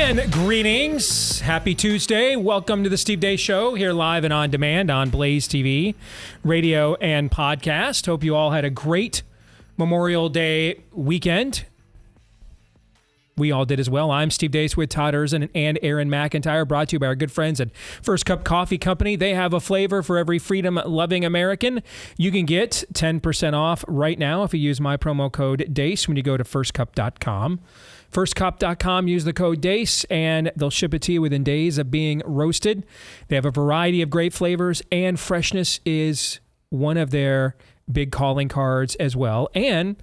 And greetings. Happy Tuesday. Welcome to the Steve Deace Show, here live and on demand on BlazeTV, radio and podcast. Hope you all had a great Memorial Day weekend. We all did as well. I'm Steve Deace with Todd Erzin and Aaron McIntyre, brought to you by our good friends at First Cup Coffee Company. They have a flavor for every freedom-loving American. You can get 10% off right now if you use my promo code DEACE when you go to firstcup.com. Firstcup.com, use the code DEACE, and they'll ship it to you within days of being roasted. They have a variety of great flavors, and freshness is one of their big calling cards as well. And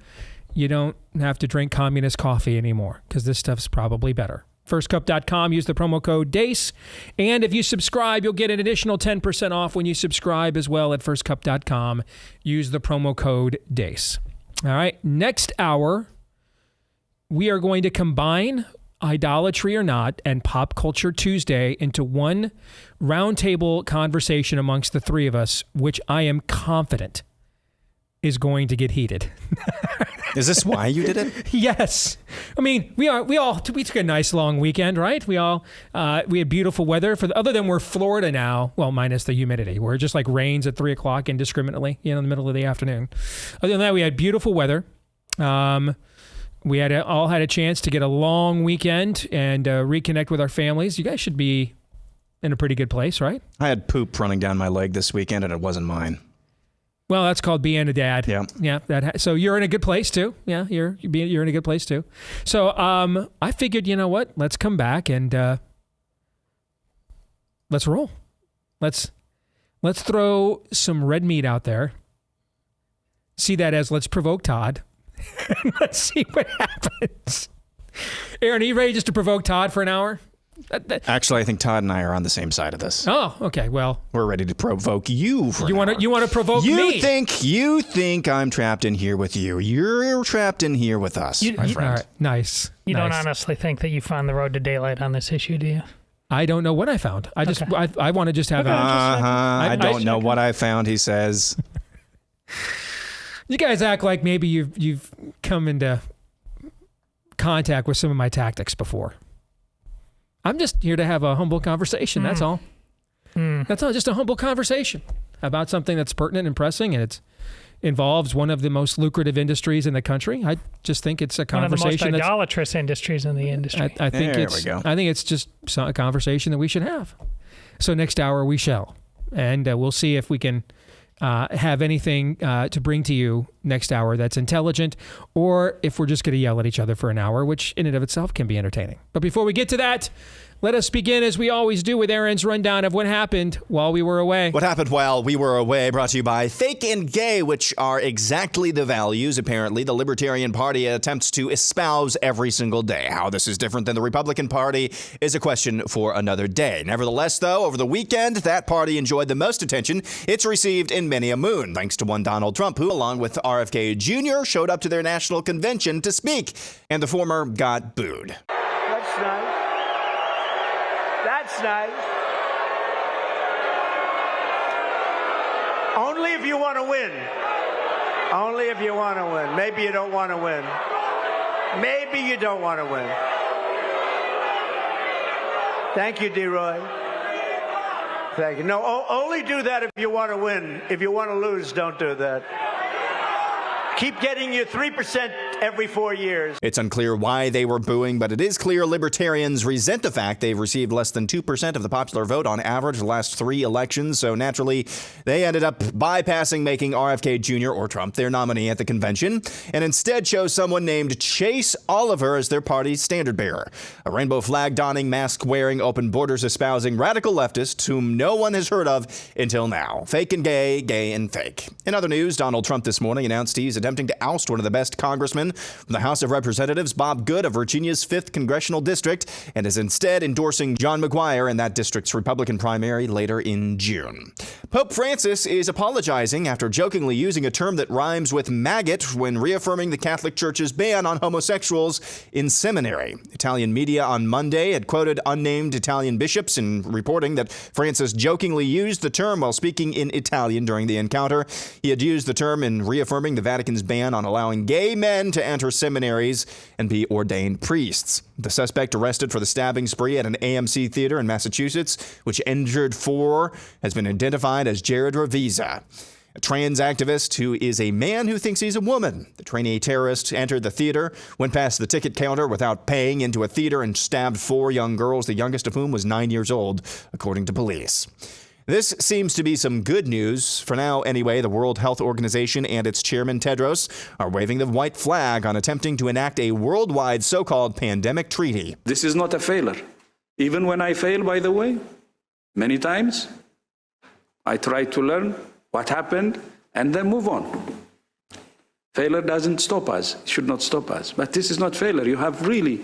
you don't have to drink communist coffee anymore because this stuff's probably better. Firstcup.com, use the promo code DEACE. And if you subscribe, you'll get an additional 10% off when you subscribe as well at firstcup.com. Use the promo code DEACE. All right, next hour, we are going to combine Idolatry or Not and Pop Culture Tuesday into one roundtable conversation amongst the three of us, which I am confident is going to get heated. Is this why you did it? Yes. I mean, we took a nice long weekend, right? We had beautiful weather other than we're Florida now. Well, minus the humidity, where it just like rains at 3:00 indiscriminately, in the middle of the afternoon. Other than that, we had beautiful weather. We all had a chance to get a long weekend and reconnect with our families. You guys should be in a pretty good place, right? I had poop running down my leg this weekend, and it wasn't mine. Well, that's called being a dad. Yeah. Yeah. So you're in a good place too. Yeah, you're in a good place too. So I figured, you know what? Let's come back and let's roll. Let's throw some red meat out there. See that as let's provoke Todd. Let's see what happens. Aaron, are you ready just to provoke Todd for an hour? Actually, I think Todd and I are on the same side of this. Oh, okay. Well, we're ready to provoke you for you want to provoke me. You think I'm trapped in here with you. You're trapped in here with us, my friend. All right. Nice. You don't honestly think that you found the road to daylight on this issue, do you? I don't know what I found. I want to just have I don't know what I found, he says. You guys act like maybe you've come into contact with some of my tactics before. I'm just here to have a humble conversation. That's all. That's all. Just a humble conversation about something that's pertinent and pressing, and it involves one of the most lucrative industries in the country. I just think it's a conversation. One of the most idolatrous industries in the industry. I think it's just a conversation that we should have. So next hour we shall, and we'll see if we can have anything to bring to you next hour that's intelligent, or if we're just going to yell at each other for an hour, which in and of itself can be entertaining. But before we get to that, let us begin, as we always do, with Aaron's rundown of what happened while we were away. What happened while we were away, brought to you by Fake and Gay, which are exactly the values, apparently, the Libertarian Party attempts to espouse every single day. How this is different than the Republican Party is a question for another day. Nevertheless, though, over the weekend, that party enjoyed the most attention it's received in many a moon, thanks to one Donald Trump, who, along with RFK Jr., showed up to their national convention to speak, and the former got booed. That's nice. That's nice. Only if you want to win. Only if you want to win. Maybe you don't want to win. Maybe you don't want to win. Thank you, D-Roy. Thank you. No, only do that if you want to win. If you want to lose, don't do that. Keep getting your 3% every 4 years. It's unclear why they were booing, but it is clear libertarians resent the fact they've received less than 2% of the popular vote on average the last 3 elections. So naturally, they ended up bypassing making RFK Jr. or Trump their nominee at the convention, and instead chose someone named Chase Oliver as their party's standard bearer. A rainbow flag donning, mask wearing, open borders espousing radical leftist whom no one has heard of until now. Fake and gay, gay and fake. In other news, Donald Trump this morning announced he's attempting to oust one of the best congressmen from the House of Representatives, Bob Good of Virginia's 5th Congressional District, and is instead endorsing John McGuire in that district's Republican primary later in June. Pope Francis is apologizing after jokingly using a term that rhymes with maggot when reaffirming the Catholic Church's ban on homosexuals in seminary. Italian media on Monday had quoted unnamed Italian bishops in reporting that Francis jokingly used the term while speaking in Italian during the encounter. He had used the term in reaffirming the Vatican's ban on allowing gay men to to enter seminaries and be ordained priests. The suspect arrested for the stabbing spree at an AMC theater in Massachusetts, which injured 4, has been identified as Jared Ravisa, a trans activist who is a man who thinks he's a woman. The trainee terrorist entered the theater, went past the ticket counter without paying into a theater, and stabbed 4 young girls, the youngest of whom was 9 years old, according to police. This seems to be some good news. For now, anyway, the World Health Organization and its chairman, Tedros, are waving the white flag on attempting to enact a worldwide so-called pandemic treaty. This is not a failure. Even when I fail, by the way, many times, I try to learn what happened and then move on. Failure doesn't stop us, it should not stop us. But this is not failure. You have really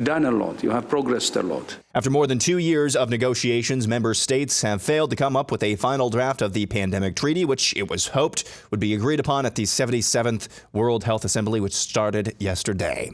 done a lot. You have progressed a lot. After more than 2 years of negotiations, member states have failed to come up with a final draft of the pandemic treaty, which it was hoped would be agreed upon at the 77th World Health Assembly, which started yesterday.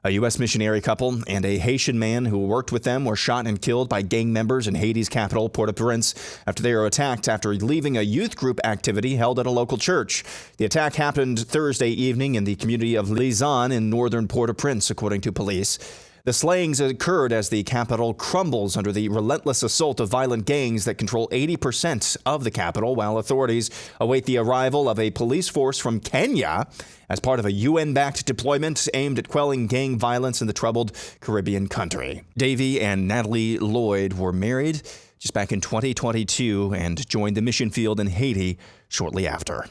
A U.S. missionary couple and a Haitian man who worked with them were shot and killed by gang members in Haiti's capital, Port-au-Prince, after they were attacked after leaving a youth group activity held at a local church. The attack happened Thursday evening in the community of Lizan in northern Port-au-Prince, according to police. The slayings occurred as the capital crumbles under the relentless assault of violent gangs that control 80% of the capital, while authorities await the arrival of a police force from Kenya as part of a UN-backed deployment aimed at quelling gang violence in the troubled Caribbean country. Davy and Natalie Lloyd were married just back in 2022 and joined the mission field in Haiti shortly after.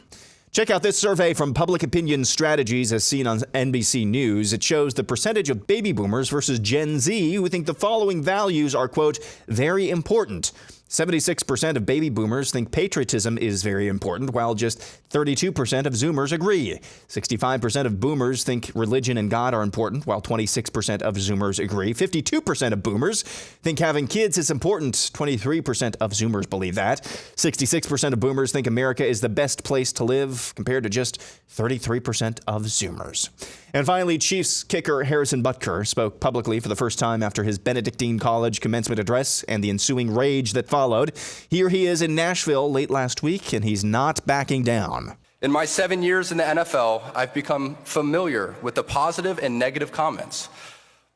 Check out this survey from Public Opinion Strategies as seen on NBC News. It shows the percentage of baby boomers versus Gen Z who think the following values are, quote, very important. 76% of baby boomers think patriotism is very important, while just 32% of Zoomers agree. 65% of boomers think religion and God are important, while 26% of Zoomers agree. 52% of boomers think having kids is important. 23% of Zoomers believe that. 66% of boomers think America is the best place to live, compared to just 33% of Zoomers. And finally, Chiefs kicker Harrison Butker spoke publicly for the first time after his Benedictine College commencement address and the ensuing rage that followed. Here he is in Nashville late last week, and he's not backing down. In my 7 years in the NFL, I've become familiar with the positive and negative comments,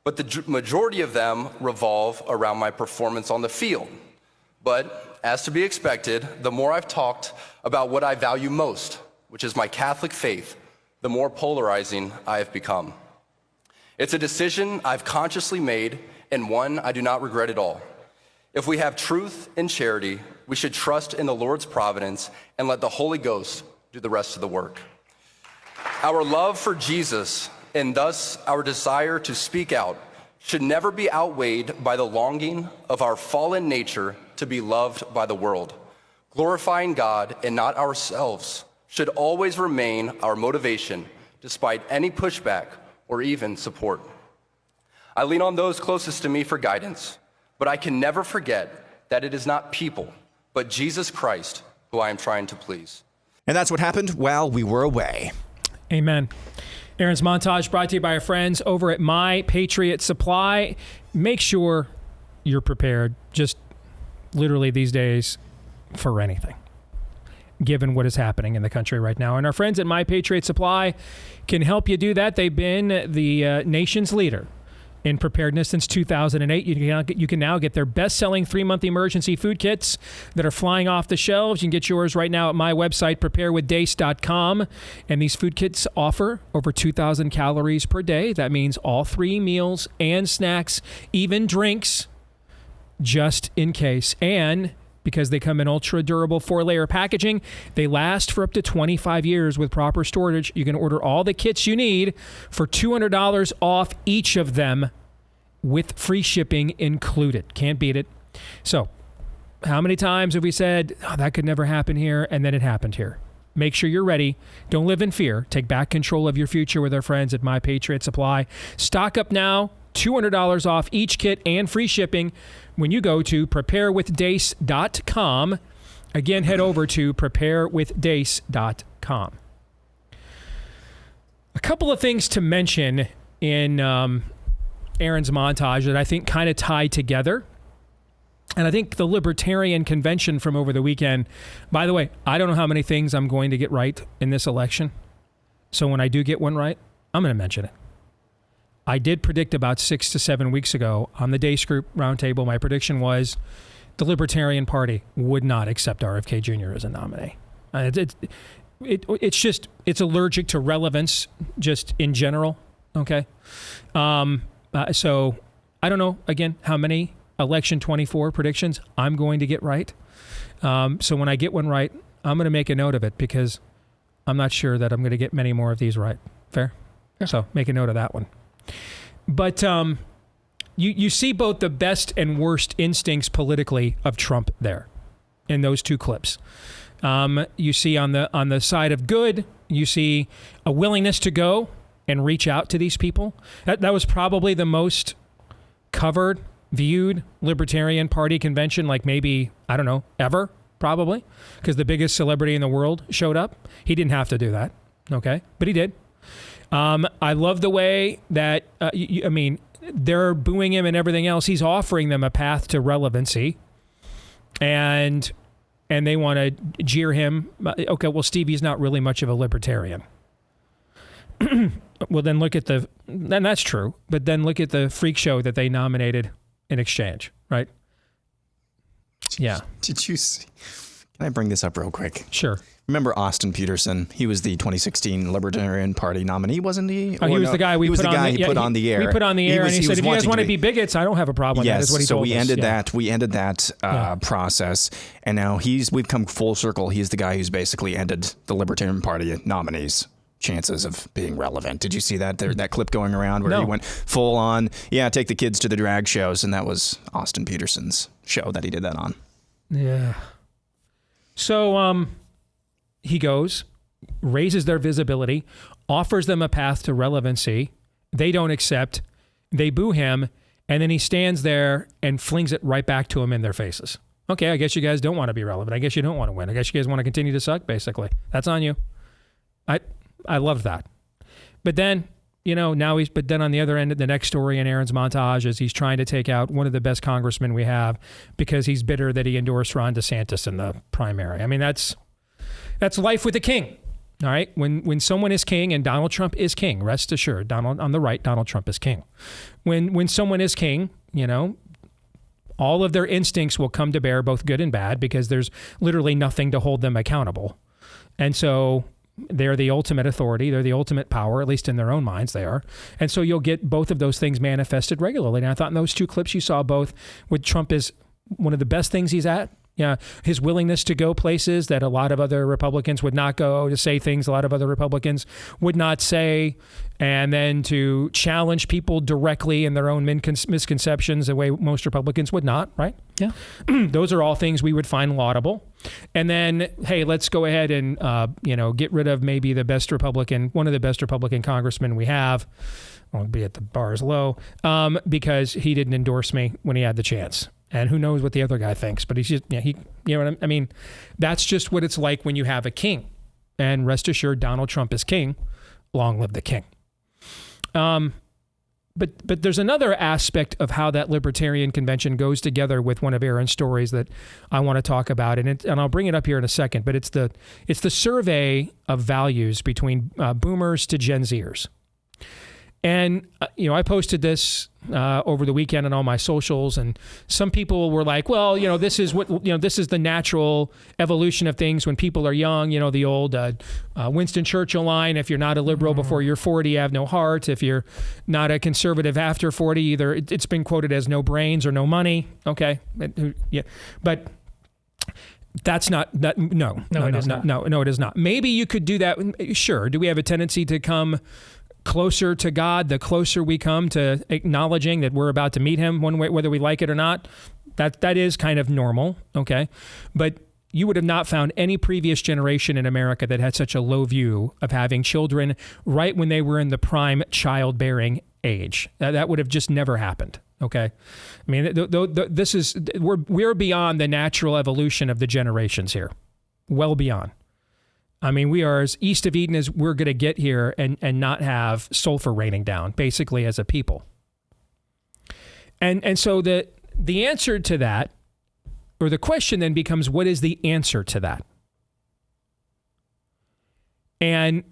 but the majority of them revolve around my performance on the field. But as to be expected, the more I've talked about what I value most, which is my Catholic faith, the more polarizing I have become. It's a decision I've consciously made and one I do not regret at all. If we have truth and charity, we should trust in the Lord's providence and let the Holy Ghost do the rest of the work. Our love for Jesus and thus our desire to speak out should never be outweighed by the longing of our fallen nature to be loved by the world. Glorifying God and not ourselves should always remain our motivation despite any pushback or even support. I lean on those closest to me for guidance, but I can never forget that it is not people, but Jesus Christ who I am trying to please. And that's what happened while we were away. Amen. Aaron's montage brought to you by our friends over at My Patriot Supply. Make sure you're prepared, just literally these days, for anything, given what is happening in the country right now. And our friends at My Patriot Supply can help you do that. They've been the nation's leader in preparedness since 2008. You can now get their best-selling 3-month emergency food kits that are flying off the shelves. You can get yours right now at my website, preparewithdace.com. And these food kits offer over 2,000 calories per day. That means all 3 meals and snacks, even drinks, just in case. And because they come in ultra-durable 4-layer packaging, they last for up to 25 years with proper storage. You can order all the kits you need for $200 off each of them with free shipping included. Can't beat it. So, how many times have we said, oh, that could never happen here, and then it happened here? Make sure you're ready. Don't live in fear. Take back control of your future with our friends at My Patriot Supply. Stock up now. $200 off each kit and free shipping when you go to preparewithdace.com. Again, head over to preparewithdace.com. A couple of things to mention in Aaron's montage that I think kind of tie together. And I think the Libertarian Convention from over the weekend, by the way, I don't know how many things I'm going to get right in this election. So when I do get one right, I'm going to mention it. I did predict about 6 to 7 weeks ago on the Deace Group Roundtable, my prediction was the Libertarian Party would not accept RFK Jr. as a nominee. It's allergic to relevance just in general. Okay. So I don't know, again, how many election 24 predictions I'm going to get right. So when I get one right, I'm going to make a note of it because I'm not sure that I'm going to get many more of these right. Fair? Yeah. So make a note of that one. But you see both the best and worst instincts politically of Trump there in those two clips. You see on the side of good, you see a willingness to go and reach out to these people. That was probably the most covered, viewed Libertarian Party convention, like maybe, I don't know, ever, probably, because the biggest celebrity in the world showed up. He didn't have to do that, okay? But he did. I love the way that, they're booing him and everything else. He's offering them a path to relevancy, and they want to jeer him. Okay, well, Stevie's not really much of a libertarian. Well, then and that's true, but then look at the freak show that they nominated in exchange, right? Yeah. Did you see? Can I bring this up real quick? Sure. Remember Austin Peterson? He was the 2016 Libertarian Party nominee, wasn't he? Oh, he was the guy we put on the air. We put on the air, and he said, if you guys want to be bigots, I don't have a problem with that, is what he told us. Yes, so we ended that process, and now we've come full circle. He's the guy who's basically ended the Libertarian Party nominees' chances of being relevant. Did you see that clip going around where he went full on, take the kids to the drag shows, and that was Austin Peterson's show that he did that on. Yeah. So, he goes, raises their visibility, offers them a path to relevancy. They don't accept. They boo him. And then he stands there and flings it right back to them in their faces. Okay, I guess you guys don't want to be relevant. I guess you don't want to win. I guess you guys want to continue to suck, basically. That's on you. I love that. But then, but then on the other end, the next story in Aaron's montage is he's trying to take out one of the best congressmen we have because he's bitter that he endorsed Ron DeSantis in the primary. I mean, that's life with a king. All right. When someone is king, and Donald Trump is king, rest assured, on the right, Donald Trump is king. When someone is king, all of their instincts will come to bear, both good and bad, because there's literally nothing to hold them accountable. And so they're the ultimate authority. They're the ultimate power, at least in their own minds they are. And so you'll get both of those things manifested regularly. And I thought in those two clips you saw both with Trump is one of the best things he's at. Yeah, his willingness to go places that a lot of other Republicans would not go, to say things a lot of other Republicans would not say, and then to challenge people directly in their own misconceptions the way most Republicans would not, right? Yeah. Those are all things we would find laudable. And then, hey, let's go ahead and, get rid of maybe one of the best Republican congressmen we have, albeit the bar is low, because he didn't endorse me when he had the chance. And who knows what the other guy thinks, but he's just, what I mean? That's just what it's like when you have a king. And rest assured, Donald Trump is king. Long live the king. But there's another aspect of how that Libertarian convention goes together with one of Aaron's stories that I want to talk about, and I'll bring it up here in a second. But it's the survey of values between boomers to Gen Zers. And, I posted this over the weekend on all my socials, and some people were like, well, this is the natural evolution of things when people are young, the old Winston Churchill line, if you're not a liberal before you're 40, you have no heart. If you're not a conservative after 40, either it's been quoted as no brains or no money. Okay. But that's not that. No, it is not. Maybe you could do that. Sure. Do we have a tendency to come closer to God the closer we come to acknowledging that we're about to meet him one way, whether we like it or not? That is kind of normal, okay? But you would have not found any previous generation in America that had such a low view of having children right when they were in the prime childbearing age. That would have just never happened, okay? I mean, we're beyond the natural evolution of the generations here, well beyond. I mean, we are as east of Eden as we're going to get here and not have sulfur raining down, basically, as a people. And so the answer to that, or the question then becomes, what is the answer to that? And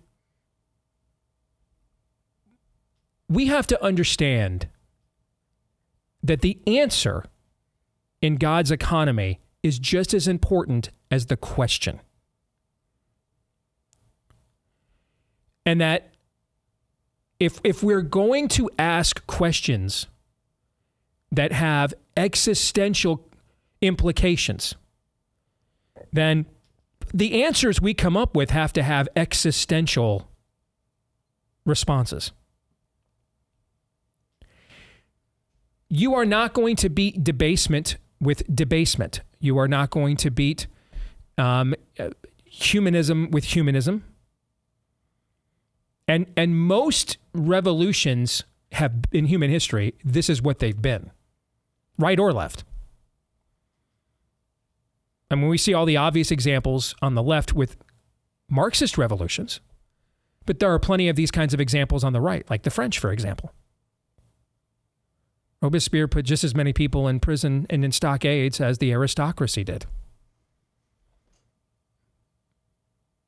we have to understand that the answer in God's economy is just as important as the question. And that if we're going to ask questions that have existential implications, then the answers we come up with have to have existential responses. You are not going to beat debasement with debasement. You are not going to beat humanism with humanism. And most revolutions have, in human history, this is what they've been, right or left. And when we see all the obvious examples on the left with Marxist revolutions, but there are plenty of these kinds of examples on the right, like the French, for example. Robespierre put just as many people in prison and in stockades as the aristocracy did.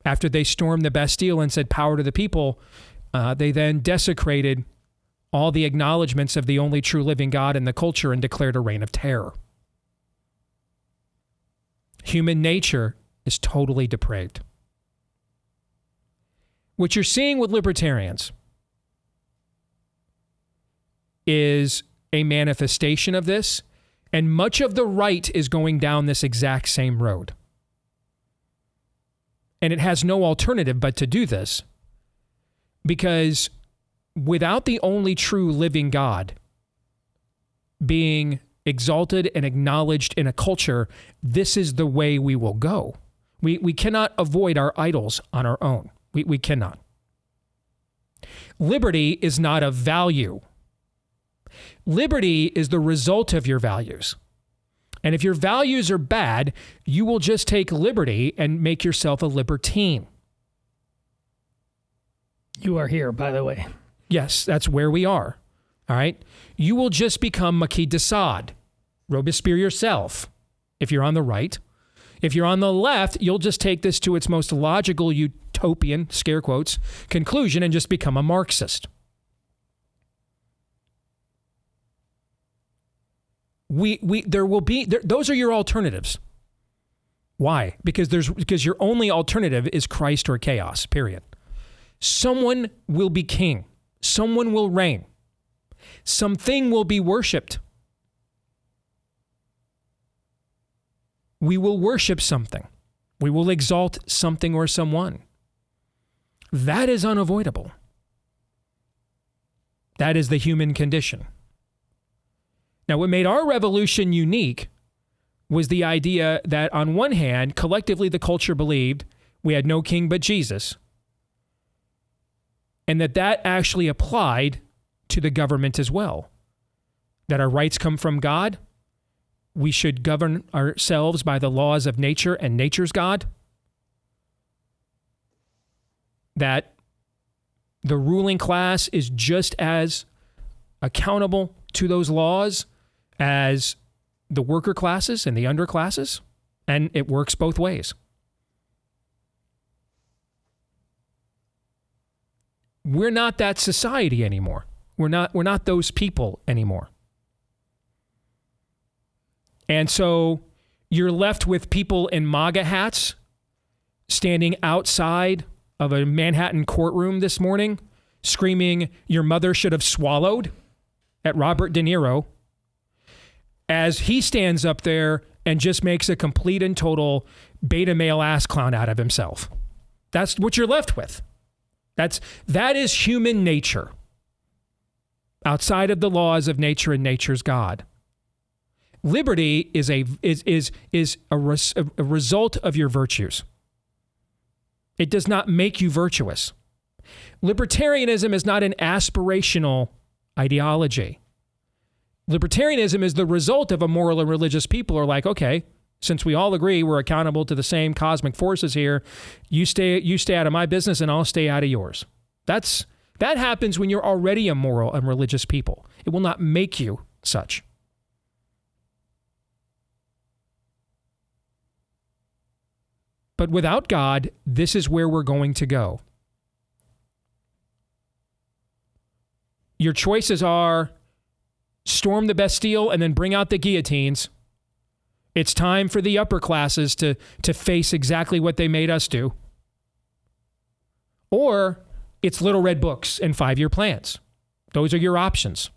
After they stormed the Bastille and said power to the people, they then desecrated all the acknowledgments of the only true living God in the culture and declared a reign of terror. Human nature is totally depraved. What you're seeing with libertarians is a manifestation of this, and much of the right is going down this exact same road. And it has no alternative but to do this, because without the only true living God being exalted and acknowledged in a culture, this is the way we will go. We cannot avoid our idols on our own. We cannot. Liberty is not a value. Liberty is the result of your values. And if your values are bad, you will just take liberty and make yourself a libertine. You are here, by the way. Yes, that's where we are. All right? You will just become Marquis de Sade, Robespierre yourself, if you're on the right. If you're on the left, you'll just take this to its most logical utopian, scare quotes, conclusion and just become a Marxist. Those are your alternatives. Why? Because your only alternative is Christ or chaos, period. Someone will be king. Someone will reign. Something will be worshipped. We will worship something. We will exalt something or someone. That is unavoidable. That is the human condition. Now, what made our revolution unique was the idea that, on one hand, collectively the culture believed we had no king but Jesus, and that actually applied to the government as well. That our rights come from God. We should govern ourselves by the laws of nature and nature's God. That the ruling class is just as accountable to those laws as the worker classes and the underclasses, and it works both ways. We're not that society anymore. We're not those people anymore. And so you're left with people in MAGA hats standing outside of a Manhattan courtroom this morning screaming, "Your mother should have swallowed," at Robert De Niro, as he stands up there and just makes a complete and total beta male ass clown out of himself. That's what you're left with. That is human nature, outside of the laws of nature and nature's God. Liberty is a result of your virtues. It does not make you virtuous. Libertarianism is not an aspirational ideology. Libertarianism is the result of a moral and religious people who are like, okay, since we all agree we're accountable to the same cosmic forces here, you stay out of my business and I'll stay out of yours. That happens when you're already a moral and religious people. It will not make you such. But without God, this is where we're going to go. Your choices are storm the Bastille and then bring out the guillotines. It's time for the upper classes to face exactly what they made us do. Or it's little red books and 5-year plans. Those are your options.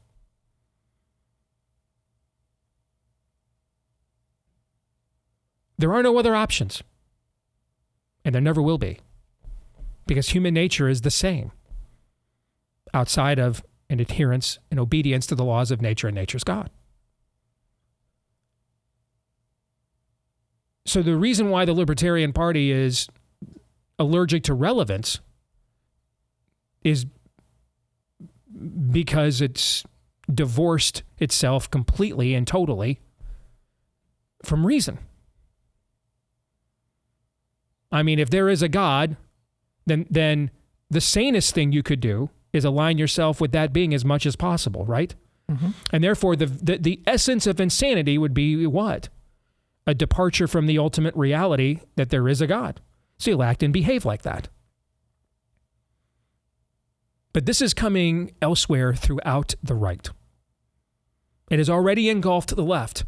There are no other options. And there never will be. Because human nature is the same. Outside of an adherence and obedience to the laws of nature and nature's God. So the reason why the Libertarian Party is allergic to relevance is because it's divorced itself completely and totally from reason. I mean, if there is a God, then the sanest thing you could do is align yourself with that being as much as possible, right? Mm-hmm. And therefore, the essence of insanity would be what? A departure from the ultimate reality that there is a God. So you'll act and behave like that. But this is coming elsewhere throughout the right. It has already engulfed the left,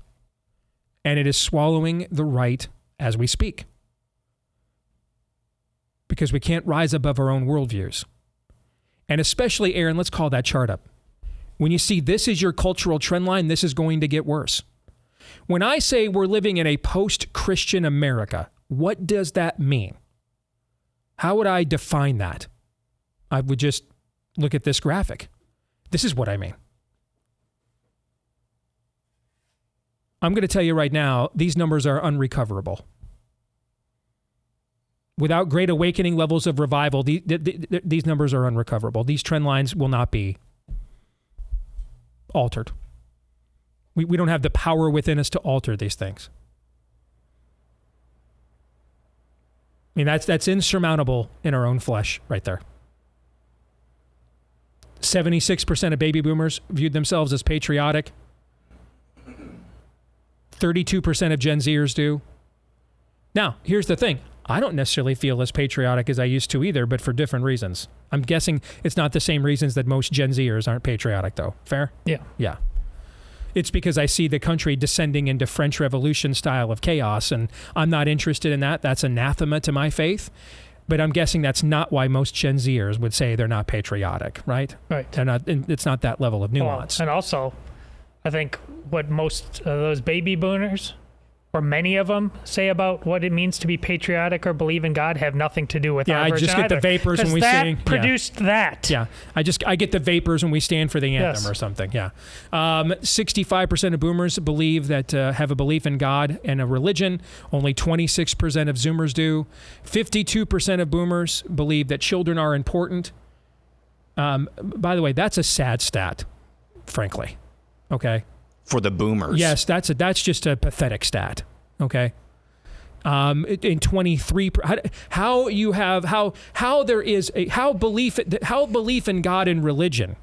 and it is swallowing the right as we speak. Because we can't rise above our own worldviews. And especially, Aaron, let's call that chart up. When you see this is your cultural trend line, this is going to get worse. When I say we're living in a post-Christian America, what does that mean? How would I define that? I would just look at this graphic. This is what I mean. I'm going to tell you right now, these numbers are unrecoverable. Without great awakening levels of revival, these numbers are unrecoverable. These trend lines will not be altered. We don't have the power within us to alter these things. I mean, that's insurmountable in our own flesh right there. 76% of baby boomers viewed themselves as patriotic. 32% of Gen Zers do. Now, here's the thing. I don't necessarily feel as patriotic as I used to either, but for different reasons. I'm guessing it's not the same reasons that most Gen Zers aren't patriotic, though. Fair? Yeah. Yeah. It's because I see the country descending into French Revolution style of chaos, and I'm not interested in that. That's anathema to my faith. But I'm guessing that's not why most Gen Zers would say they're not patriotic, right? Right. They're not. It's not that level of nuance. Well, and also, I think what most of those baby boomers, or many of them, say about what it means to be patriotic or believe in God have nothing to do with our I just get the vapors when we sing. Produced that. Yeah, I get the vapors when we stand for the anthem or something. Yeah, 65% of boomers believe that have a belief in God and a religion. Only 26% of Zoomers do. 52% of boomers believe that children are important. By the way, that's a sad stat, frankly. Okay. For the boomers. Yes, that's just a pathetic stat. Okay. In 23, how belief in God and religion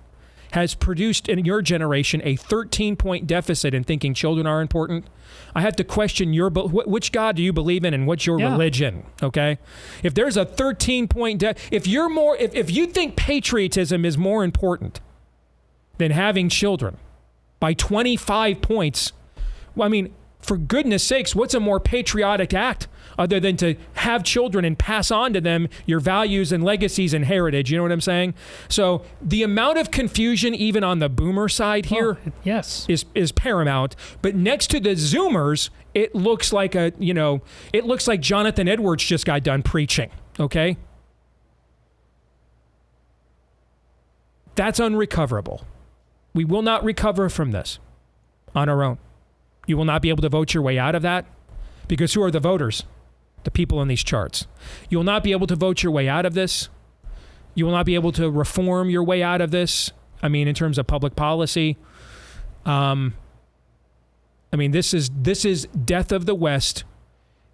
has produced in your generation a 13-point deficit in thinking children are important. I have to question which God do you believe in and what's your religion? Okay. If there's a 13-point if you think patriotism is more important than having children by 25 points. Well, I mean, for goodness sakes, what's a more patriotic act other than to have children and pass on to them your values and legacies and heritage? You know what I'm saying? So the amount of confusion, even on the boomer side here, is paramount. But next to the Zoomers, it looks like Jonathan Edwards just got done preaching. Okay, that's unrecoverable. We will not recover from this on our own. You will not be able to vote your way out of that because who are the voters? The people in these charts. You will not be able to vote your way out of this. You will not be able to reform your way out of this. I mean, in terms of public policy. I mean, this is death of the West.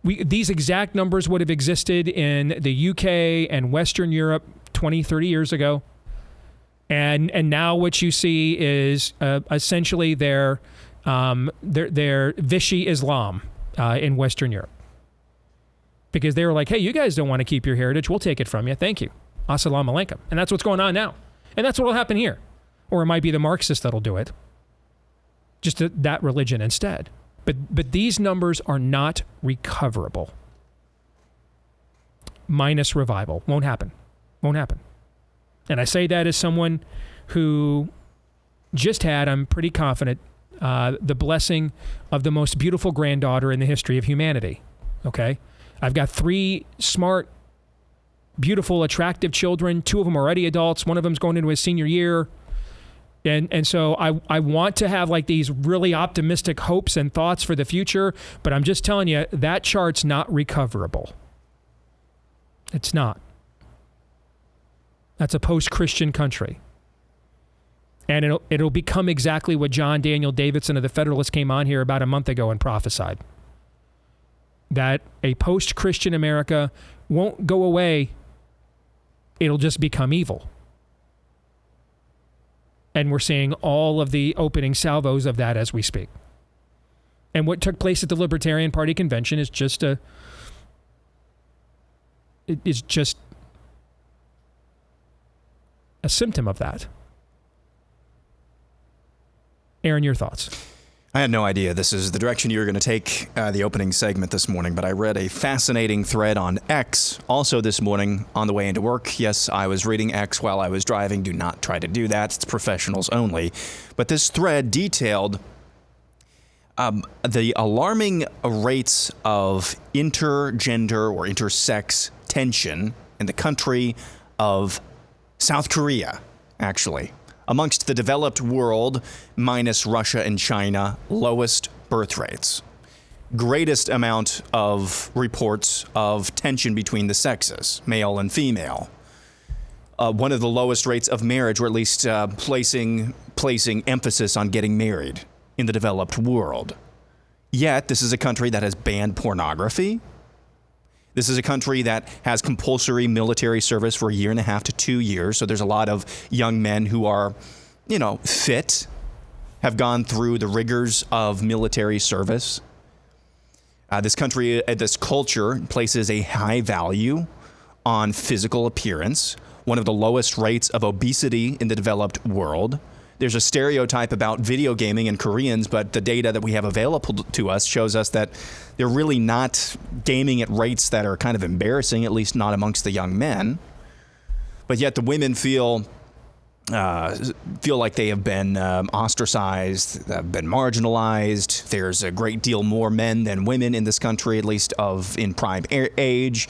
These exact numbers would have existed in the UK and Western Europe 20, 30 years ago. And now what you see is essentially their Vichy Islam in Western Europe. Because they were like, hey, you guys don't want to keep your heritage. We'll take it from you. Thank you. Assalamu alaikum. And that's what's going on now. And that's what will happen here. or it might be the Marxists that'll do it. Just that religion instead. But these numbers are not recoverable. Minus revival. Won't happen. Won't happen. And I say that as someone who just had, I'm pretty confident, the blessing of the most beautiful granddaughter in the history of humanity. Okay? I've got 3 smart, beautiful, attractive children. 2 of them are already adults. One of them's going into his senior year. And so I want to have like these really optimistic hopes and thoughts for the future, but I'm just telling you, that chart's not recoverable. It's not. That's a post-Christian country. And it'll become exactly what John Daniel Davidson of the Federalist came on here about a month ago and prophesied. That a post-Christian America won't go away. It'll just become evil. And we're seeing all of the opening salvos of that as we speak. And what took place at the Libertarian Party convention is just a symptom of that. Aaron, your thoughts? I had no idea this is the direction you were going to take the opening segment this morning, but I read a fascinating thread on X also this morning on the way into work. Yes, I was reading X while I was driving. Do not try to do that. It's professionals only. But this thread detailed the alarming rates of intergender or intersex tension in the country of South Korea, actually. Amongst the developed world, minus Russia and China, lowest birth rates. Greatest amount of reports of tension between the sexes, male and female. One of the lowest rates of marriage, or at least placing emphasis on getting married in the developed world. Yet, this is a country that has banned pornography. This is a country that has compulsory military service for 1.5 to 2 years. So there's a lot of young men who are, fit, have gone through the rigors of military service. This country, this culture places a high value on physical appearance, one of the lowest rates of obesity in the developed world. There's a stereotype about video gaming and Koreans, but the data that we have available to us shows us that they're really not gaming at rates that are kind of embarrassing, at least not amongst the young men. But yet the women feel like they have been ostracized, have been marginalized. There's a great deal more men than women in this country, at least in prime age.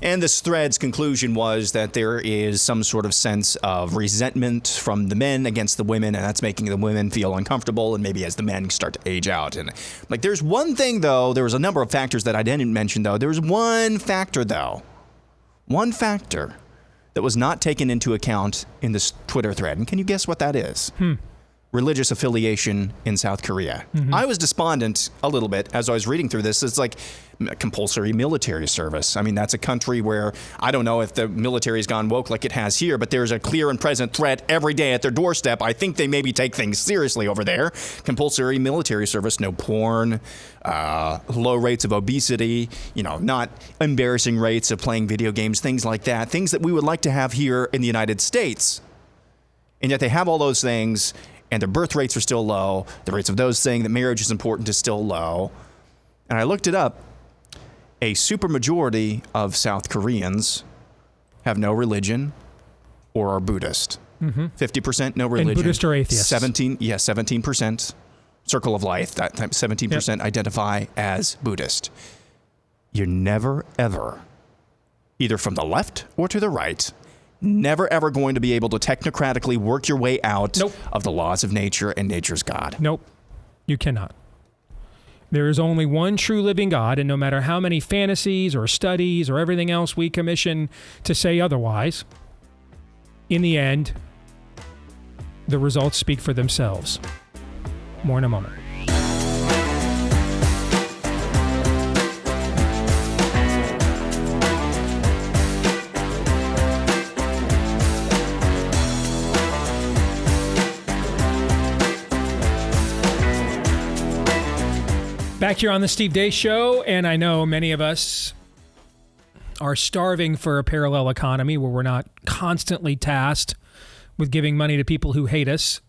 And this thread's conclusion was that there is some sort of sense of resentment from the men against the women, and that's making the women feel uncomfortable, and maybe as the men start to age out. And there's one thing, though, there was a number of factors that I didn't mention, though. There was one factor that was not taken into account in this Twitter thread. And can you guess what that is? Religious affiliation in South Korea. Mm-hmm. I was despondent a little bit as I was reading through this. It's like compulsory military service. I mean, that's a country where I don't know if the military has gone woke like it has here, but there's a clear and present threat every day at their doorstep. I think they maybe take things seriously over there. Compulsory military service, no porn, low rates of obesity, not embarrassing rates of playing video games, things like that, things that we would like to have here in the United States. And yet they have all those things, and their birth rates are still low. The rates of those saying that marriage is important is still low. And I looked it up. A supermajority of South Koreans have no religion or are Buddhist. 50% no religion. And Buddhist or atheists. 17%. Circle of life, that type, 17% identify as Buddhist. You're never, ever, either from the left or to the right, never, ever going to be able to technocratically work your way out of the laws of nature and nature's God. Nope, you cannot. There is only one true living God, and no matter how many fantasies or studies or everything else we commission to say otherwise, in the end, the results speak for themselves. More in a moment. Back here on the Steve Deace Show, and I know many of us are starving for a parallel economy where we're not constantly tasked with giving money to people who hate us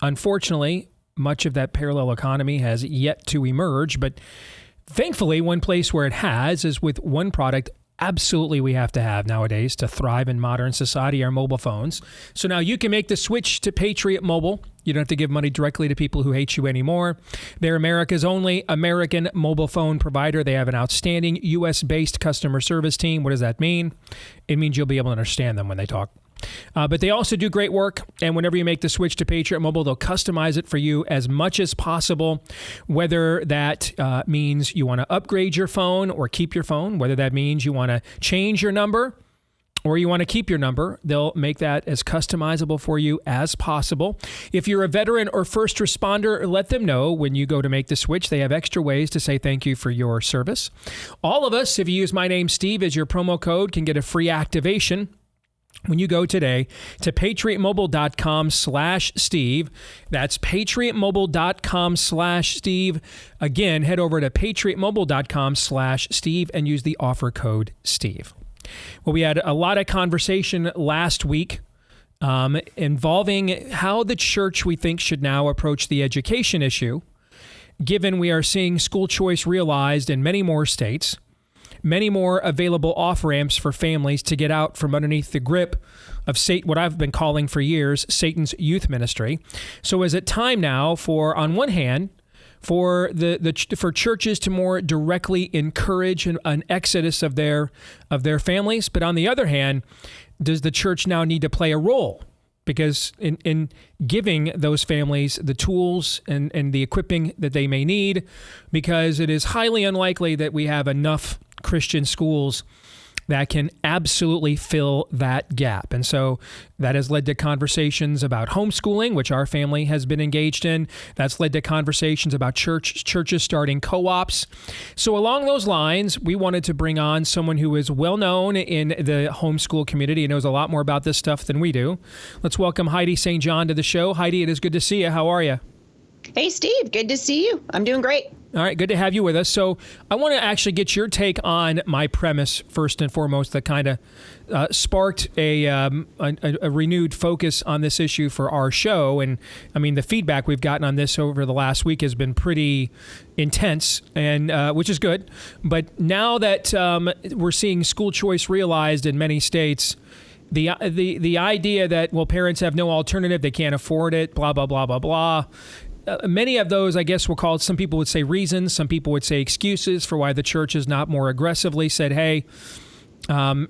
Unfortunately, much of that parallel economy has yet to emerge, but thankfully, one place where it has is with one product absolutely we have to have nowadays to thrive in modern society, our mobile phones. So now you can make the switch to Patriot Mobile. You don't have to give money directly to people who hate you anymore. They're America's only American mobile phone provider. They have an outstanding U.S.-based customer service team. What does that mean? It means you'll be able to understand them when they talk. But they also do great work, and whenever you make the switch to Patriot Mobile, they'll customize it for you as much as possible, whether that means you want to upgrade your phone or keep your phone, whether that means you want to change your number or you want to keep your number. They'll make that as customizable for you as possible. If you're a veteran or first responder, let them know when you go to make the switch. They have extra ways to say thank you for your service. All of us, if you use my name, Steve, as your promo code, can get a free activation when you go today to patriotmobile.com/Steve. That's patriotmobile.com/Steve. Again, head over to patriotmobile.com/Steve and use the offer code Steve. Well, we had a lot of conversation last week involving how the church, we think, should now approach the education issue, given we are seeing school choice realized in many more states, many more available off-ramps for families to get out from underneath the grip of what I've been calling for years, Satan's youth ministry. So is it time now for, on one hand, for for churches to more directly encourage an exodus of their families, but on the other hand, does the church now need to play a role? Because in giving those families the tools and the equipping that they may need, because it is highly unlikely that we have enough Christian schools that can absolutely fill that gap. And so that has led to conversations about homeschooling, which our family has been engaged in. That's led to conversations about churches starting co-ops. So along those lines, we wanted to bring on someone who is well known in the homeschool community and knows a lot more about this stuff than we do. Let's welcome Heidi St. John to the show. Heidi, it is good to see you. How are you? Hey, Steve. Good to see you. I'm doing great. All right, good to have you with us. So I want to actually get your take on my premise first and foremost that kind of sparked a renewed focus on this issue for our show. And I mean, the feedback we've gotten on this over the last week has been pretty intense, and which is good. But now that we're seeing school choice realized in many states, the idea that, well, parents have no alternative, they can't afford it, blah, blah, blah, blah, blah. Many of those, I guess, were called, some people would say reasons, some people would say excuses for why the church has not more aggressively said, hey,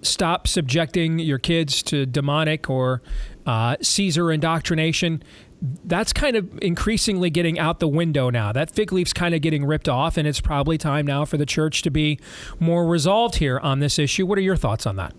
stop subjecting your kids to demonic or Caesar indoctrination. That's kind of increasingly getting out the window now. That fig leaf's kind of getting ripped off, and it's probably time now for the church to be more resolved here on this issue. What are your thoughts on that?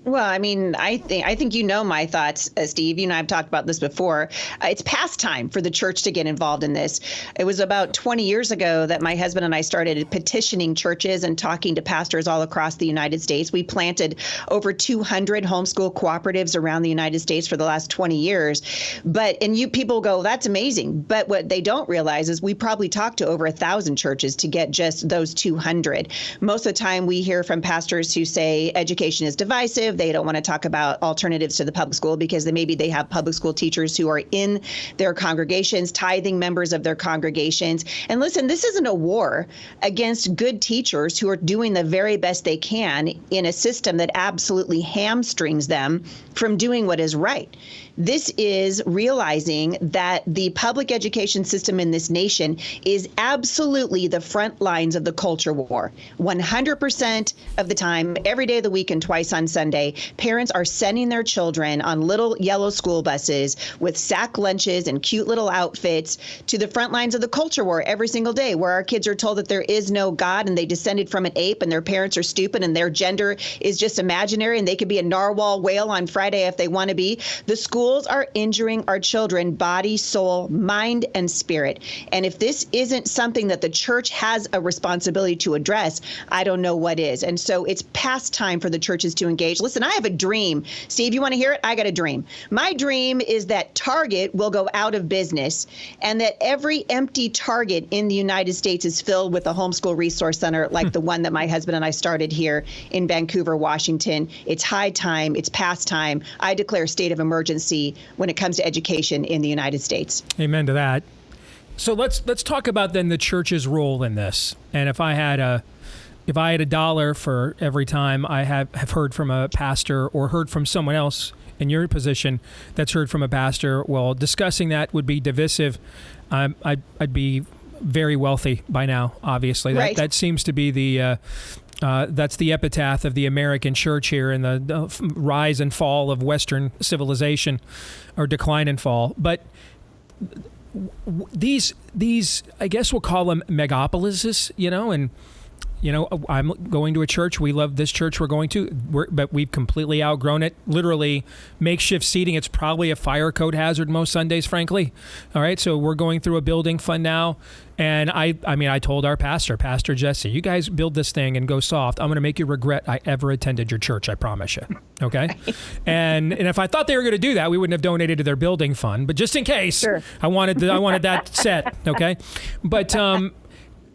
Well, I mean, I think you know my thoughts, Steve. You and I have talked about this before. It's past time for the church to get involved in this. It was about 20 years ago that my husband and I started petitioning churches and talking to pastors all across the United States. We planted over 200 homeschool cooperatives around the United States for the last 20 years. And you people go, that's amazing. But what they don't realize is we probably talked to over 1,000 churches to get just those 200. Most of the time we hear from pastors who say education is divisive. They don't want to talk about alternatives to the public school because maybe they have public school teachers who are in their congregations, tithing members of their congregations. And listen, this isn't a war against good teachers who are doing the very best they can in a system that absolutely hamstrings them from doing what is right. This is realizing that the public education system in this nation is absolutely the front lines of the culture war. 100% of the time, every day of the week and twice on Sunday, parents are sending their children on little yellow school buses with sack lunches and cute little outfits to the front lines of the culture war every single day, where our kids are told that there is no God and they descended from an ape and their parents are stupid and their gender is just imaginary and they could be a narwhal whale on Friday if they want to be. The schools are injuring our children, body, soul, mind, and spirit. And if this isn't something that the church has a responsibility to address, I don't know what is. And so it's past time for the churches to engage. Listen, I have a dream. Steve, you want to hear it? I got a dream. My dream is that Target will go out of business and that every empty Target in the United States is filled with a homeschool resource center like the one that my husband and I started here in Vancouver, Washington. It's high time. It's past time. I declare state of emergency policy when it comes to education in the United States. Amen to that. So let's talk about then the church's role in this. And if I had a dollar for every time I have heard from a pastor or heard from someone else in your position that's heard from a pastor, well, discussing that would be divisive. I'd be very wealthy by now, obviously. Right. That seems to be that's the epitaph of the American church here and the rise and fall of Western civilization, or decline and fall. But these I guess we'll call them megapolises, and I'm going to a church. We love this church we're going to, but we've completely outgrown it. Literally makeshift seating. It's probably a fire code hazard most Sundays, frankly. All right, so we're going through a building fund now. And I told our Pastor Jesse, you guys build this thing and go soft. I'm going to make you regret I ever attended your church. I promise you. Okay. and if I thought they were going to do that, we wouldn't have donated to their building fund. But just in case, sure. I wanted that set. Okay. But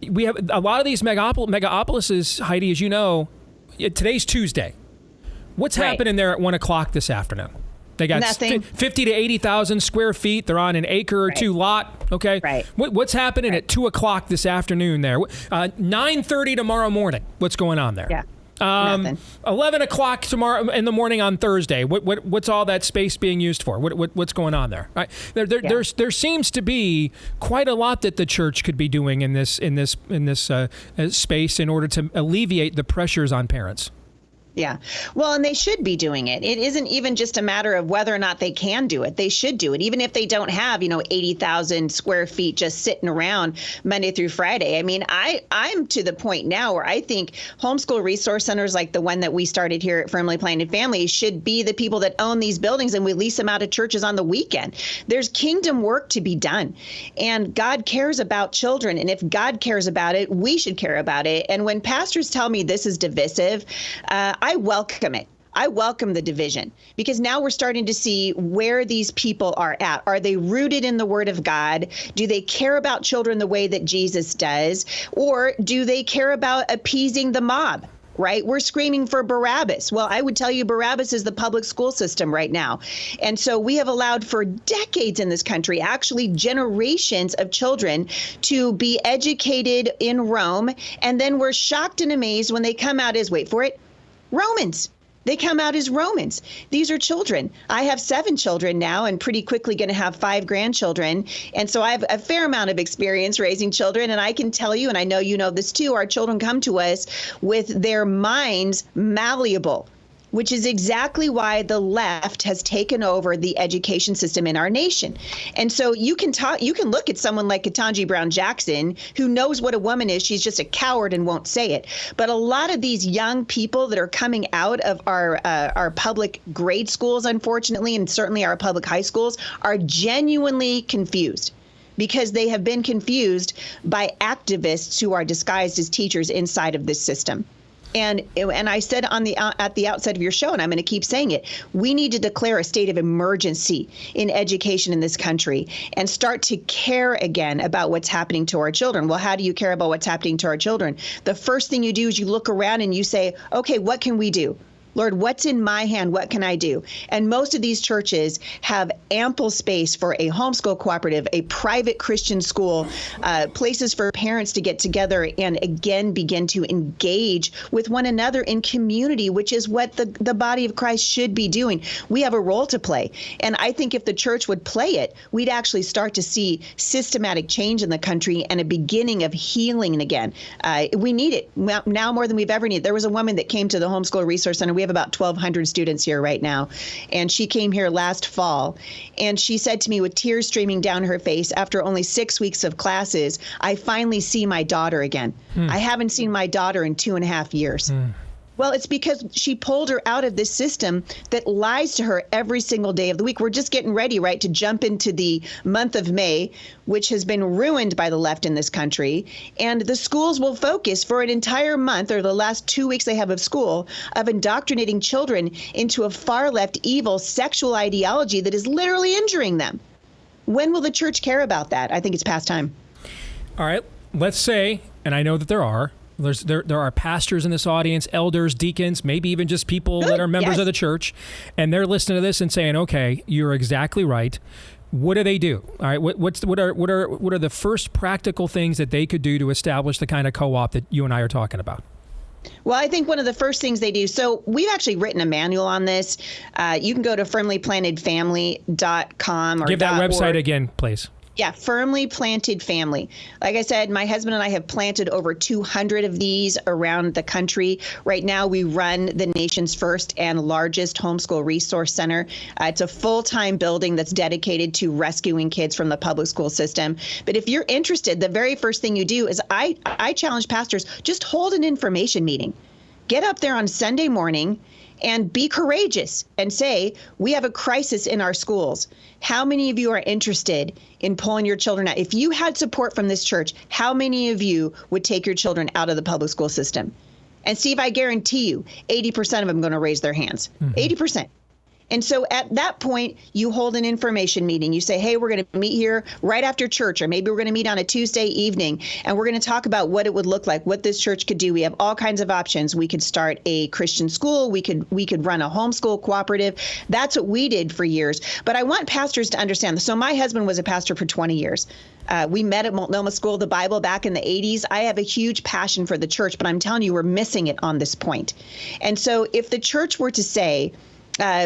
we have a lot of these megapolises, Heidi, as you know. Today's Tuesday. What's happening there at 1:00 this afternoon? They got 50 to 80,000 square feet. They're on an acre or two lot. Okay. Right. What's happening at 2:00 this afternoon there? 9:30 tomorrow morning. What's going on there? Yeah. 11 o'clock tomorrow in the morning on Thursday. What's all that space being used for? What's going on there? Right. There seems to be quite a lot that the church could be doing in this space in order to alleviate the pressures on parents. Yeah. Well, and they should be doing it. It isn't even just a matter of whether or not they can do it. They should do it, even if they don't have, 80,000 square feet just sitting around Monday through Friday. I mean, I'm to the point now where I think homeschool resource centers like the one that we started here at Firmly Planted Families should be the people that own these buildings, and we lease them out of churches on the weekend. There's kingdom work to be done, and God cares about children. And if God cares about it, we should care about it. And when pastors tell me this is divisive, I welcome it. I welcome the division, because now we're starting to see where these people are at. Are they rooted in the Word of God? Do they care about children the way that Jesus does? Or do they care about appeasing the mob? Right? We're screaming for Barabbas. Well, I would tell you Barabbas is the public school system right now. And so we have allowed for decades in this country, actually generations of children, to be educated in Rome. And then we're shocked and amazed when they come out as, wait for it, Romans. They come out as Romans. These are children. I have 7 children now and pretty quickly going to have 5 grandchildren. And so I have a fair amount of experience raising children. And I can tell you, and I know you know this too, our children come to us with their minds malleable, which is exactly why the left has taken over the education system in our nation. And so you can look at someone like Ketanji Brown Jackson, who knows what a woman is. She's just a coward and won't say it. But a lot of these young people that are coming out of our public grade schools, unfortunately, and certainly our public high schools, are genuinely confused, because they have been confused by activists who are disguised as teachers inside of this system. And I said at the outset of your show, and I'm going to keep saying it, we need to declare a state of emergency in education in this country and start to care again about what's happening to our children. Well, how do you care about what's happening to our children? The first thing you do is you look around and you say, okay, what can we do? Lord, what's in my hand? What can I do? And most of these churches have ample space for a homeschool cooperative, a private Christian school, places for parents to get together and again begin to engage with one another in community, which is what the body of Christ should be doing. We have a role to play. And I think if the church would play it, we'd actually start to see systematic change in the country and a beginning of healing again. We need it now more than we've ever needed. There was a woman that came to the Homeschool Resource Center. We have about 1,200 students here right now. And she came here last fall. And she said to me with tears streaming down her face, after only 6 weeks of classes, I finally see my daughter again. I haven't seen my daughter in 2.5 years. Well, it's because she pulled her out of this system that lies to her every single day of the week. We're just getting ready, right, to jump into the month of May, which has been ruined by the left in this country. And the schools will focus for an entire month, or the last 2 weeks they have of school, of indoctrinating children into a far left evil sexual ideology that is literally injuring them. When will the church care about that? I think it's past time. All right. Let's say, and I know that there are, There are pastors in this audience, elders, deacons, maybe even just people that are members of the church, and they're listening to this and saying, "Okay, you're exactly right." What do they do? All right, what are the first practical things that they could do to establish the kind of co-op that you and I are talking about? Well, I think one of the first things they do, so we've actually written a manual on this. You can go to firmlyplantedfamily.com or give that website .org. again, please. Yeah, Firmly Planted Family. Like I said, my husband and I have planted over 200 of these around the country. Right now, we run the nation's first and largest homeschool resource center. It's a full-time building that's dedicated to rescuing kids from the public school system. But if you're interested, the very first thing you do is I challenge pastors, just hold an information meeting. Get up there on Sunday morning and be courageous and say, we have a crisis in our schools. How many of you are interested in pulling your children out? If you had support from this church, how many of you would take your children out of the public school system? And Steve, I guarantee you, 80% of them are going to raise their hands. 80%. And so at that point, you hold an information meeting. You say, hey, we're going to meet here right after church, or maybe we're going to meet on a Tuesday evening, and we're going to talk about what it would look like, what this church could do. We have all kinds of options. We could start a Christian school. We could run a homeschool cooperative. That's what we did for years. But I want pastors to understand this. So my husband was a pastor for 20 years. We met at Multnomah School of the Bible back in the 80s. I have a huge passion for the church, but I'm telling you, we're missing it on this point. And so if the church were to say,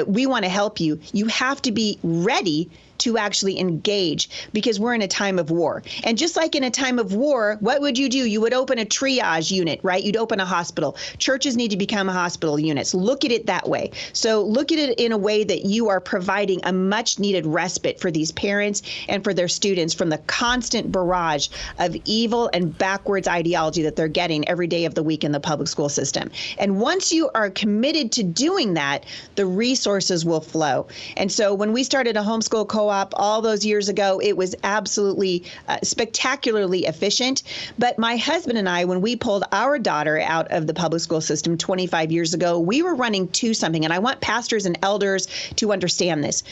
we want to help you, you have to be ready to actually engage, because we're in a time of war. And just like in a time of war, what would you do? You would open a triage unit, right? You'd open a hospital. Churches need to become hospital units. Look at it that way. So look at it in a way that you are providing a much needed respite for these parents and for their students from the constant barrage of evil and backwards ideology that they're getting every day of the week in the public school system. And once you are committed to doing that, the resources will flow. And so when we started a homeschool co-op all those years ago, it was absolutely spectacularly efficient. But my husband and I, when we pulled our daughter out of the public school system 25 years ago, we were running to something. And I want pastors and elders to understand this.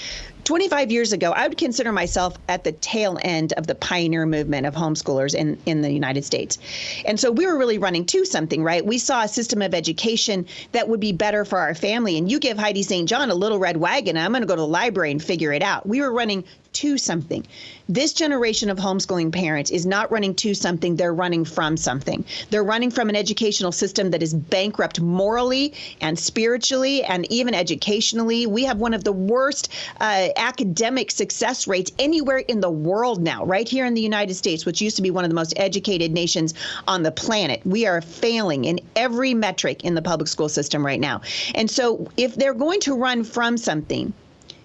25 years ago, I would consider myself at the tail end of the pioneer movement of homeschoolers in the United States. And so we were really running to something, right? We saw a system of education that would be better for our family. And you give Heidi St. John a little red wagon, and I'm going to go to the library and figure it out. We were running to something. This generation of homeschooling parents is not running to something, they're running from something. They're running from an educational system that is bankrupt morally and spiritually and even educationally. We have one of the worst academic success rates anywhere in the world now, right here in the United States, which used to be one of the most educated nations on the planet. We are failing in every metric in the public school system right now. And so if they're going to run from something,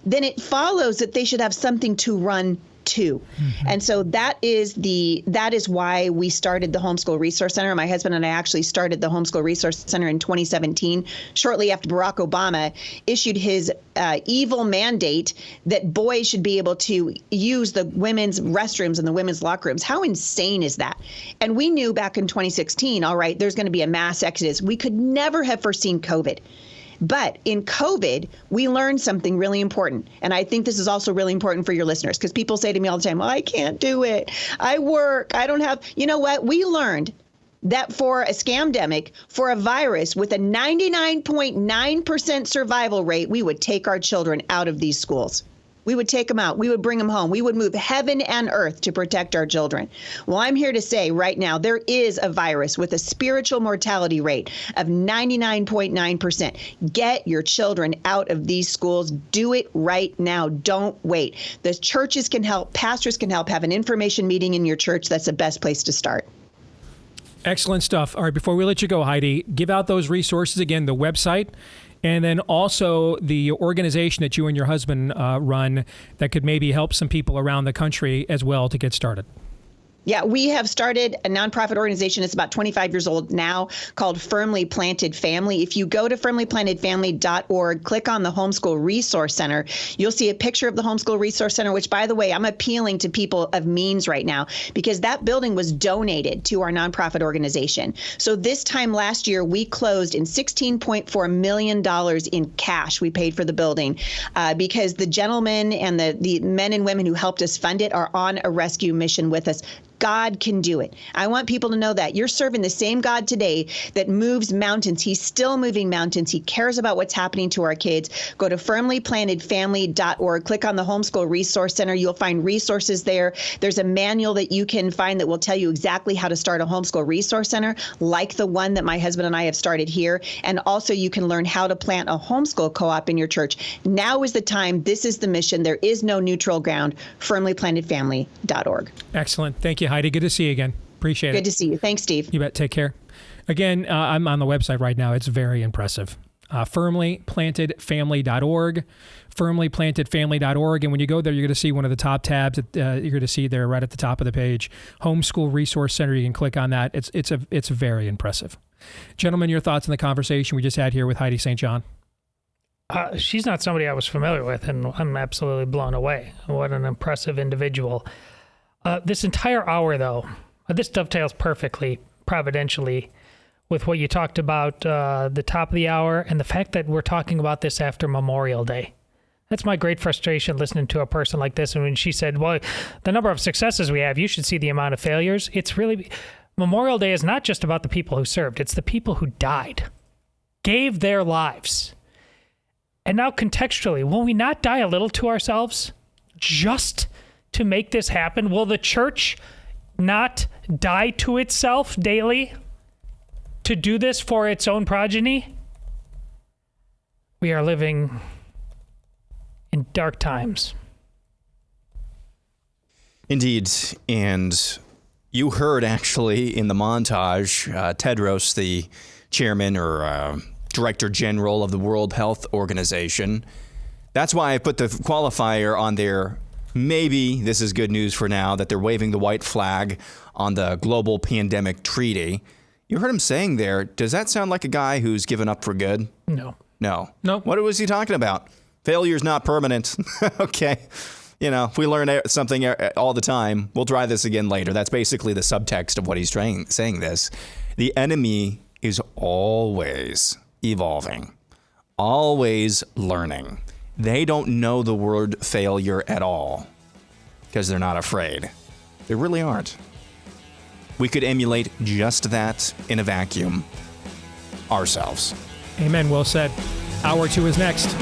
then it follows that they should have something to run to. And so that is why we started the Homeschool Resource Center. My husband and I actually started the Homeschool Resource Center in 2017, shortly after Barack Obama issued his evil mandate that boys should be able to use the women's restrooms and the women's locker rooms. How insane is that? And we knew back in 2016, all right, there's going to be a mass exodus. We could never have foreseen COVID. But in COVID, we learned something really important. And I think this is also really important for your listeners, because people say to me all the time, well, I can't do it. I work. I don't have. You know what? We learned that for a scamdemic, for a virus with a 99.9% survival rate, we would take our children out of these schools. We would take them out. We would bring them home. We would move heaven and earth to protect our children. Well, I'm here to say right now, there is a virus with a spiritual mortality rate of 99.9%. Get your children out of these schools. Do it right now. Don't wait. The churches can help. Pastors can help. Have an information meeting in your church. That's the best place to start. Excellent stuff. All right, before we let you go, Heidi, give out those resources again, the website, and then also the organization that you and your husband run that could maybe help some people around the country as well to get started. Yeah, we have started a nonprofit organization. It's about 25 years old now, called Firmly Planted Family. If you go to firmlyplantedfamily.org, click on the Homeschool Resource Center, you'll see a picture of the Homeschool Resource Center, which, by the way, I'm appealing to people of means right now, because that building was donated to our nonprofit organization. So this time last year, we closed in $16.4 million in cash. We paid for the building because the gentlemen and the men and women who helped us fund it are on a rescue mission with us God can do it. I want people to know that you're serving the same God today that moves mountains. He's still moving mountains. He cares about what's happening to our kids. Go to firmlyplantedfamily.org. Click on the Homeschool Resource Center. You'll find resources there. There's a manual that you can find that will tell you exactly how to start a homeschool resource center, like the one that my husband and I have started here. And also you can learn how to plant a homeschool co-op in your church. Now is the time. This is the mission. There is no neutral ground. Firmlyplantedfamily.org. Excellent. Thank you, Heidi. Good to see you again. Appreciate it. Good to see you. Thanks, Steve. You bet. Take care. Again, I'm on the website right now. It's very impressive. Firmlyplantedfamily.org. Firmlyplantedfamily.org. And when you go there, you're going to see one of the top tabs that you're going to see there right at the top of the page. Homeschool Resource Center. You can click on that. It's very impressive. Gentlemen, your thoughts on the conversation we just had here with Heidi St. John? She's not somebody I was familiar with, and I'm absolutely blown away. What an impressive individual. This entire hour, though, this dovetails perfectly, providentially, with what you talked about the top of the hour and the fact that we're talking about this after Memorial Day. That's my great frustration listening to a person like this. And when she said, well, the number of successes we have, you should see the amount of failures. It's really, Memorial Day is not just about the people who served. It's the people who died, gave their lives. And now contextually, will we not die a little to ourselves just to make this happen? Will the church not die to itself daily to do this for its own progeny? We are living in dark times. Indeed. And you heard actually in the montage, Tedros, the chairman or Director General of the World Health Organization. That's why I put the qualifier on there. Maybe this is good news for now that they're waving the white flag on the global pandemic treaty. You heard him saying there, does that sound like a guy who's given up for good? No. What was he talking about? Failure's not permanent. Okay. You know, if we learn something all the time, we'll try this again later. That's basically the subtext of what he's saying this. The enemy is always evolving, always learning. They don't know the word failure at all because they're not afraid. They really aren't. We could emulate just that in a vacuum ourselves. Amen. Well said. Hour 2 is next.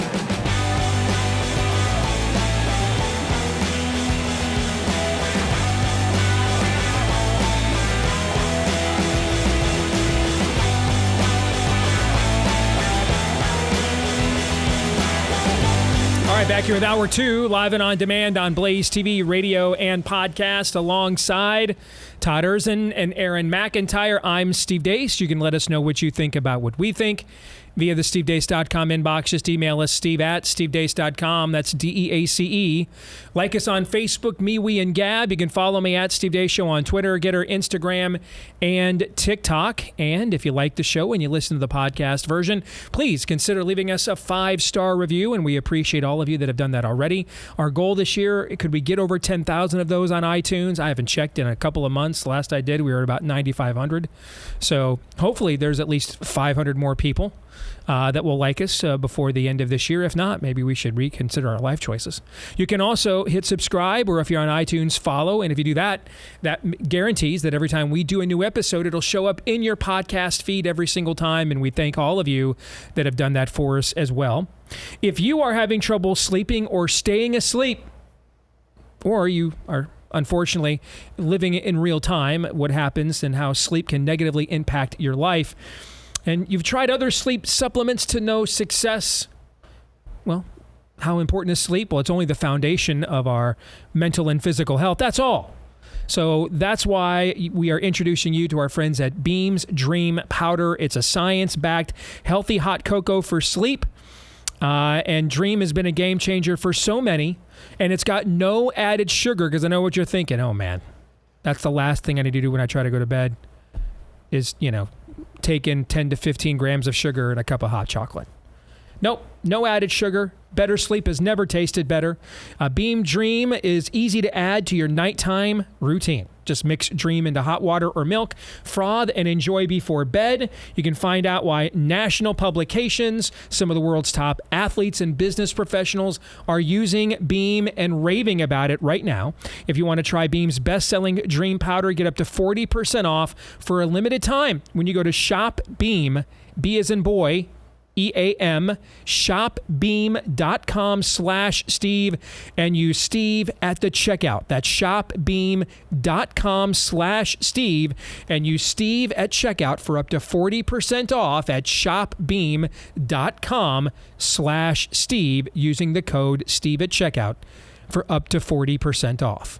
Back here with Hour 2, live and on demand on Blaze TV, radio, and podcast, alongside Todd Erzin and Aaron McIntyre. I'm Steve Deace. You can let us know what you think about what we think via the stevedeace.com inbox. Just email us, steve@stevedeace.com. That's DEACE. Like us on Facebook, Me, We, and Gab. You can follow me at Steve Deace Show on Twitter, Getter, Instagram, and TikTok. And if you like the show and you listen to the podcast version, please consider leaving us a 5-star review, and we appreciate all of you that have done that already. Our goal this year, could we get over 10,000 of those on iTunes? I haven't checked in a couple of months. Last I did, we were at about 9,500. So hopefully there's at least 500 more people that will like us before the end of this year. If not, maybe we should reconsider our life choices. You can also hit subscribe, or if you're on iTunes, follow. And if you do that, that guarantees that every time we do a new episode, it'll show up in your podcast feed every single time. And we thank all of you that have done that for us as well. If you are having trouble sleeping or staying asleep, or you are unfortunately living in real time what happens and how sleep can negatively impact your life, and you've tried other sleep supplements to no success, well, how important is sleep? Well, it's only the foundation of our mental and physical health. That's all. So that's why we are introducing you to our friends at Beam's Dream Powder. It's a science-backed, healthy hot cocoa for sleep. And Dream has been a game changer for so many. And it's got no added sugar, because I know what you're thinking. Oh, man, that's the last thing I need to do when I try to go to bed is, take in 10 to 15 grams of sugar in a cup of hot chocolate. Nope, no added sugar. Better sleep has never tasted better. Beam Dream is easy to add to your nighttime routine. Just mix Dream into hot water or milk, froth, and enjoy before bed. You can find out why national publications, some of the world's top athletes and business professionals are using Beam and raving about it right now. If you want to try Beam's best-selling Dream Powder, get up to 40% off for a limited time when you go to Shop Beam, B as in boy, EAM, shopbeam.com/Steve, and use Steve at the checkout. That's shopbeam.com/Steve, and use Steve at checkout for up to 40% off at shopbeam.com/Steve using the code Steve at checkout for up to 40% off.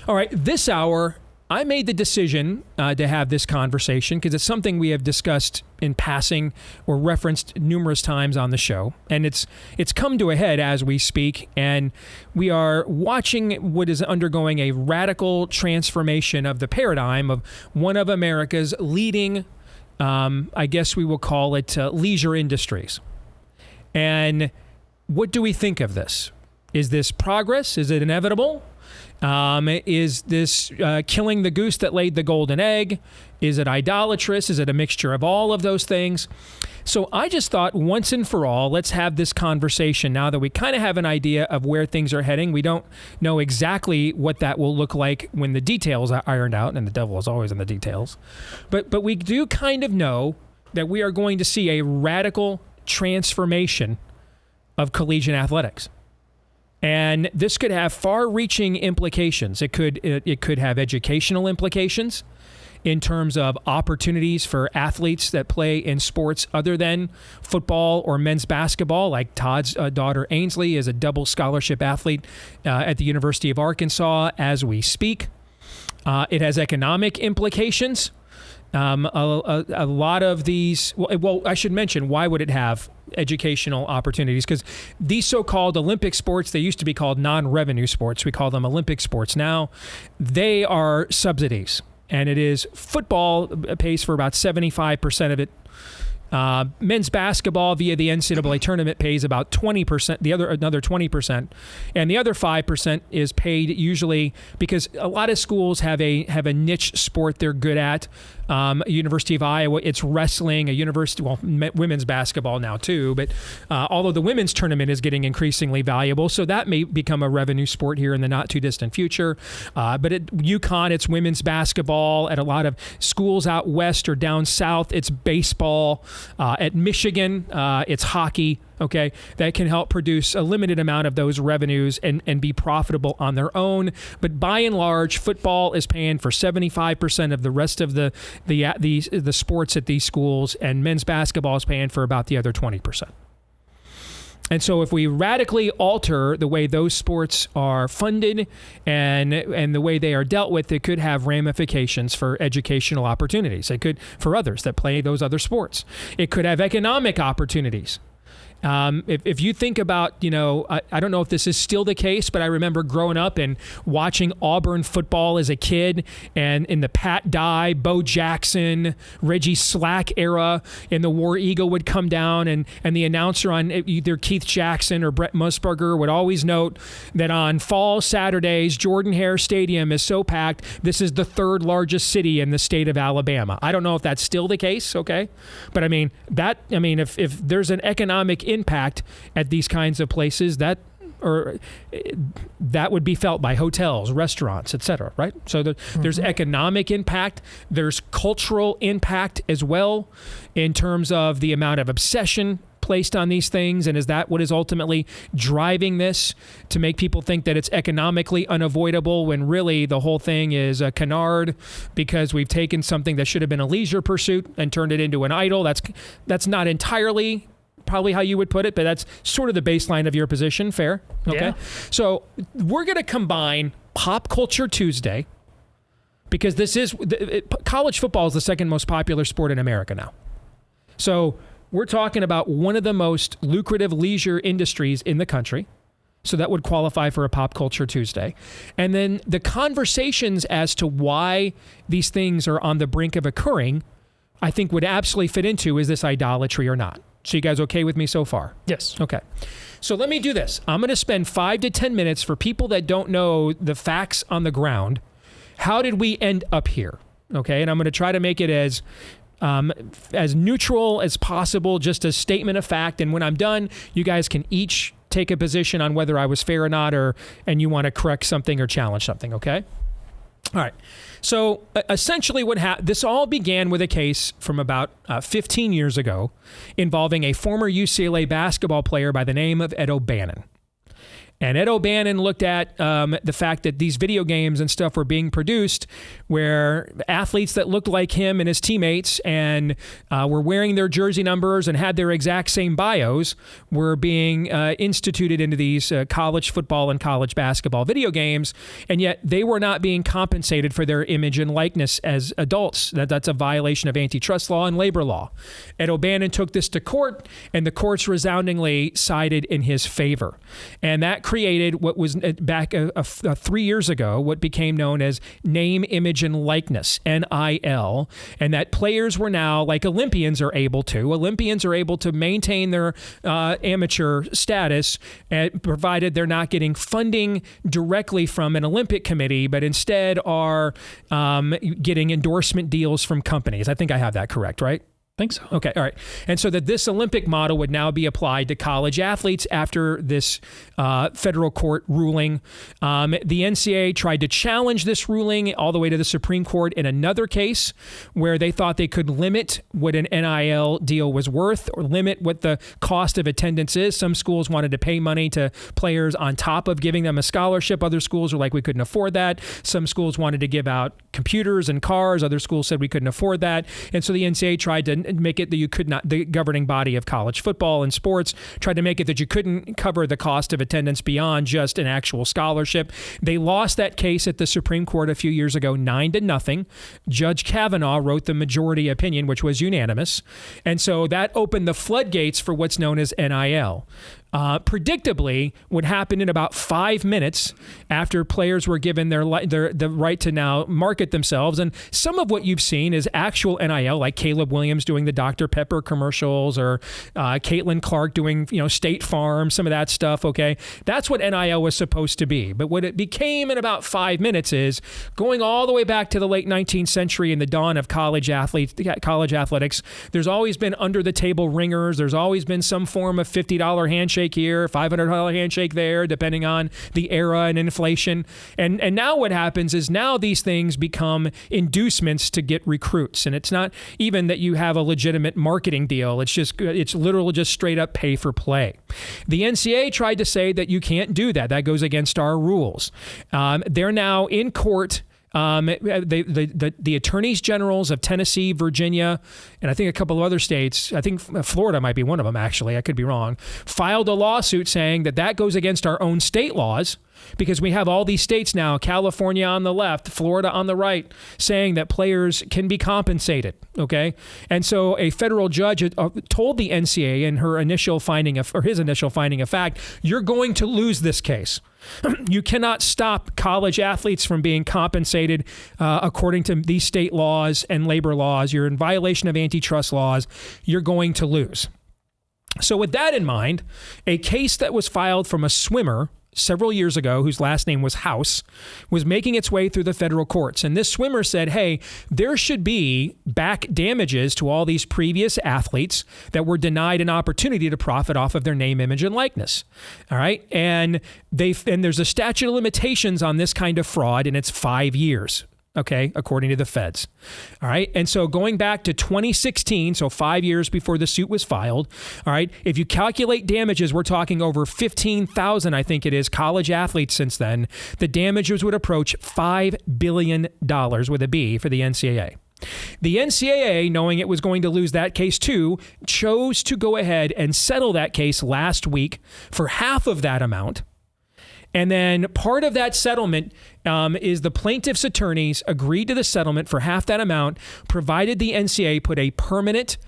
All right, this hour, I made the decision to have this conversation because it's something we have discussed in passing or referenced numerous times on the show. And it's come to a head as we speak. And we are watching what is undergoing a radical transformation of the paradigm of one of America's leading, I guess we will call it leisure industries. And what do we think of this? Is this progress? Is it inevitable? Is this killing the goose that laid the golden egg? Is it idolatrous? Is it a mixture of all of those things? So I just thought once and for all, let's have this conversation now that we kind of have an idea of where things are heading. We don't know exactly what that will look like when the details are ironed out, and the devil is always in the details. But we do kind of know that we are going to see a radical transformation of collegiate athletics. And this could have far-reaching implications. It could have educational implications in terms of opportunities for athletes that play in sports other than football or men's basketball, like Todd's daughter Ainsley is a double scholarship athlete at the University of Arkansas as we speak. It has economic implications. A lot of these, well, I should mention, why would it have educational opportunities? Because these so-called Olympic sports, they used to be called non-revenue sports. We call them Olympic sports now. They are subsidies. And it is football pays for about 75% of it. Men's basketball via the NCAA tournament pays about 20%, another 20%. And the other 5% is paid usually because a lot of schools have a niche sport they're good at. University of Iowa, it's wrestling, women's basketball now too, but although the women's tournament is getting increasingly valuable, so that may become a revenue sport here in the not too distant future. But at UConn, it's women's basketball. At a lot of schools out west or down south, it's baseball. At Michigan, it's hockey. Okay, that can help produce a limited amount of those revenues and be profitable on their own. But by and large, football is paying for 75% of the rest of the sports at these schools, and men's basketball is paying for about the other 20%. And so if we radically alter the way those sports are funded and the way they are dealt with, it could have ramifications for educational opportunities. It could for others that play those other sports. It could have economic opportunities. If you think about, I don't know if this is still the case, but I remember growing up and watching Auburn football as a kid, and in the Pat Dye, Bo Jackson, Reggie Slack era, and the War Eagle would come down, and the announcer on either Keith Jackson or Brett Musburger would always note that on fall Saturdays, Jordan-Hare Stadium is so packed, this is the third largest city in the state of Alabama. I don't know if that's still the case, okay? But if there's an economic impact at these kinds of places, that would be felt by hotels, restaurants, etc., right? So there's economic impact, there's cultural impact as well in terms of the amount of obsession placed on these things, and is that what is ultimately driving this to make people think that it's economically unavoidable when really the whole thing is a canard because we've taken something that should have been a leisure pursuit and turned it into an idol? That's not entirely probably how you would put it, but that's sort of the baseline of your position. Fair? Okay. Yeah. So we're going to combine Pop Culture Tuesday, because college football is the second most popular sport in America now. So we're talking about one of the most lucrative leisure industries in the country. So that would qualify for a Pop Culture Tuesday. And then the conversations as to why these things are on the brink of occurring, I think would absolutely fit into, is this idolatry or not? So you guys okay with me so far? Yes. Okay. So let me do this. I'm going to spend 5 to 10 minutes for people that don't know the facts on the ground how did we end up here? Okay, and I'm going to try to make it as neutral as possible, just a statement of fact. And when I'm done, you guys can each take a position on whether I was fair or not, and you want to correct something or challenge something, okay? All right. So essentially this all began with a case from about 15 years ago involving a former UCLA basketball player by the name of Ed O'Bannon. And Ed O'Bannon looked at the fact that these video games and stuff were being produced where athletes that looked like him and his teammates and were wearing their jersey numbers and had their exact same bios were being instituted into these college football and college basketball video games, and yet they were not being compensated for their image and likeness as adults. That's a violation of antitrust law and labor law. Ed O'Bannon took this to court, and the courts resoundingly sided in his favor. And that created what was back 3 years ago, what became known as name, image, and likeness, NIL, and that players were now, like Olympians are able to maintain their amateur status, provided they're not getting funding directly from an Olympic committee, but instead are getting endorsement deals from companies. I think I have that correct, right? Think so. Okay, all right. And so that this Olympic model would now be applied to college athletes after this federal court ruling. The NCAA tried to challenge this ruling all the way to the Supreme Court in another case where they thought they could limit what an NIL deal was worth or limit what the cost of attendance is. Some schools wanted to pay money to players on top of giving them a scholarship. Other schools were like, we couldn't afford that. Some schools wanted to give out computers and cars. Other schools said we couldn't afford that. And so the NCAA tried to make it that you could not, the governing body of college football and sports tried to make it that you couldn't cover the cost of attendance beyond just an actual scholarship. They lost that case at the Supreme Court a few years ago, 9-0. Judge Kavanaugh wrote the majority opinion, which was unanimous. And so that opened the floodgates for what's known as NIL. Predictably, what happened in about 5 minutes after players were given the right to now market themselves, and some of what you've seen is actual NIL, like Caleb Williams doing the Dr. Pepper commercials, or Caitlin Clark doing State Farm, some of that stuff. Okay, that's what NIL was supposed to be. But what it became in about 5 minutes is going all the way back to the late 19th century and the dawn of college athletics. There's always been under the table ringers. There's always been some form of $50 handshake here, $500 handshake there, depending on the era and inflation. And now what happens is now these things become inducements to get recruits. And it's not even that you have a legitimate marketing deal. It's literally just straight up pay for play. The NCAA tried to say that you can't do that. That goes against our rules. They're now in court. The attorneys generals of Tennessee, Virginia, and I think a couple of other states, I think Florida might be one of them, actually, I could be wrong, filed a lawsuit saying that goes against our own state laws, because we have all these states now, California on the left, Florida on the right, saying that players can be compensated, okay? And so a federal judge told the NCAA in his initial finding of fact, you're going to lose this case. You cannot stop college athletes from being compensated according to these state laws and labor laws. You're in violation of antitrust laws. You're going to lose. So with that in mind, a case that was filed from a swimmer several years ago, whose last name was House, was making its way through the federal courts. And this swimmer said, hey, there should be back damages to all these previous athletes that were denied an opportunity to profit off of their name, image, and likeness. All right. And there's a statute of limitations on this kind of fraud, and it's 5 years. Okay, according to the feds. All right. And so going back to 2016, so 5 years before the suit was filed, all right, if you calculate damages, we're talking over 15,000, I think it is, college athletes since then. The damages would approach $5 billion with a B for the NCAA. The NCAA, knowing it was going to lose that case too, chose to go ahead and settle that case last week for half of that amount. And then part of that settlement is the plaintiff's attorneys agreed to the settlement for half that amount, provided the NCAA put a permanent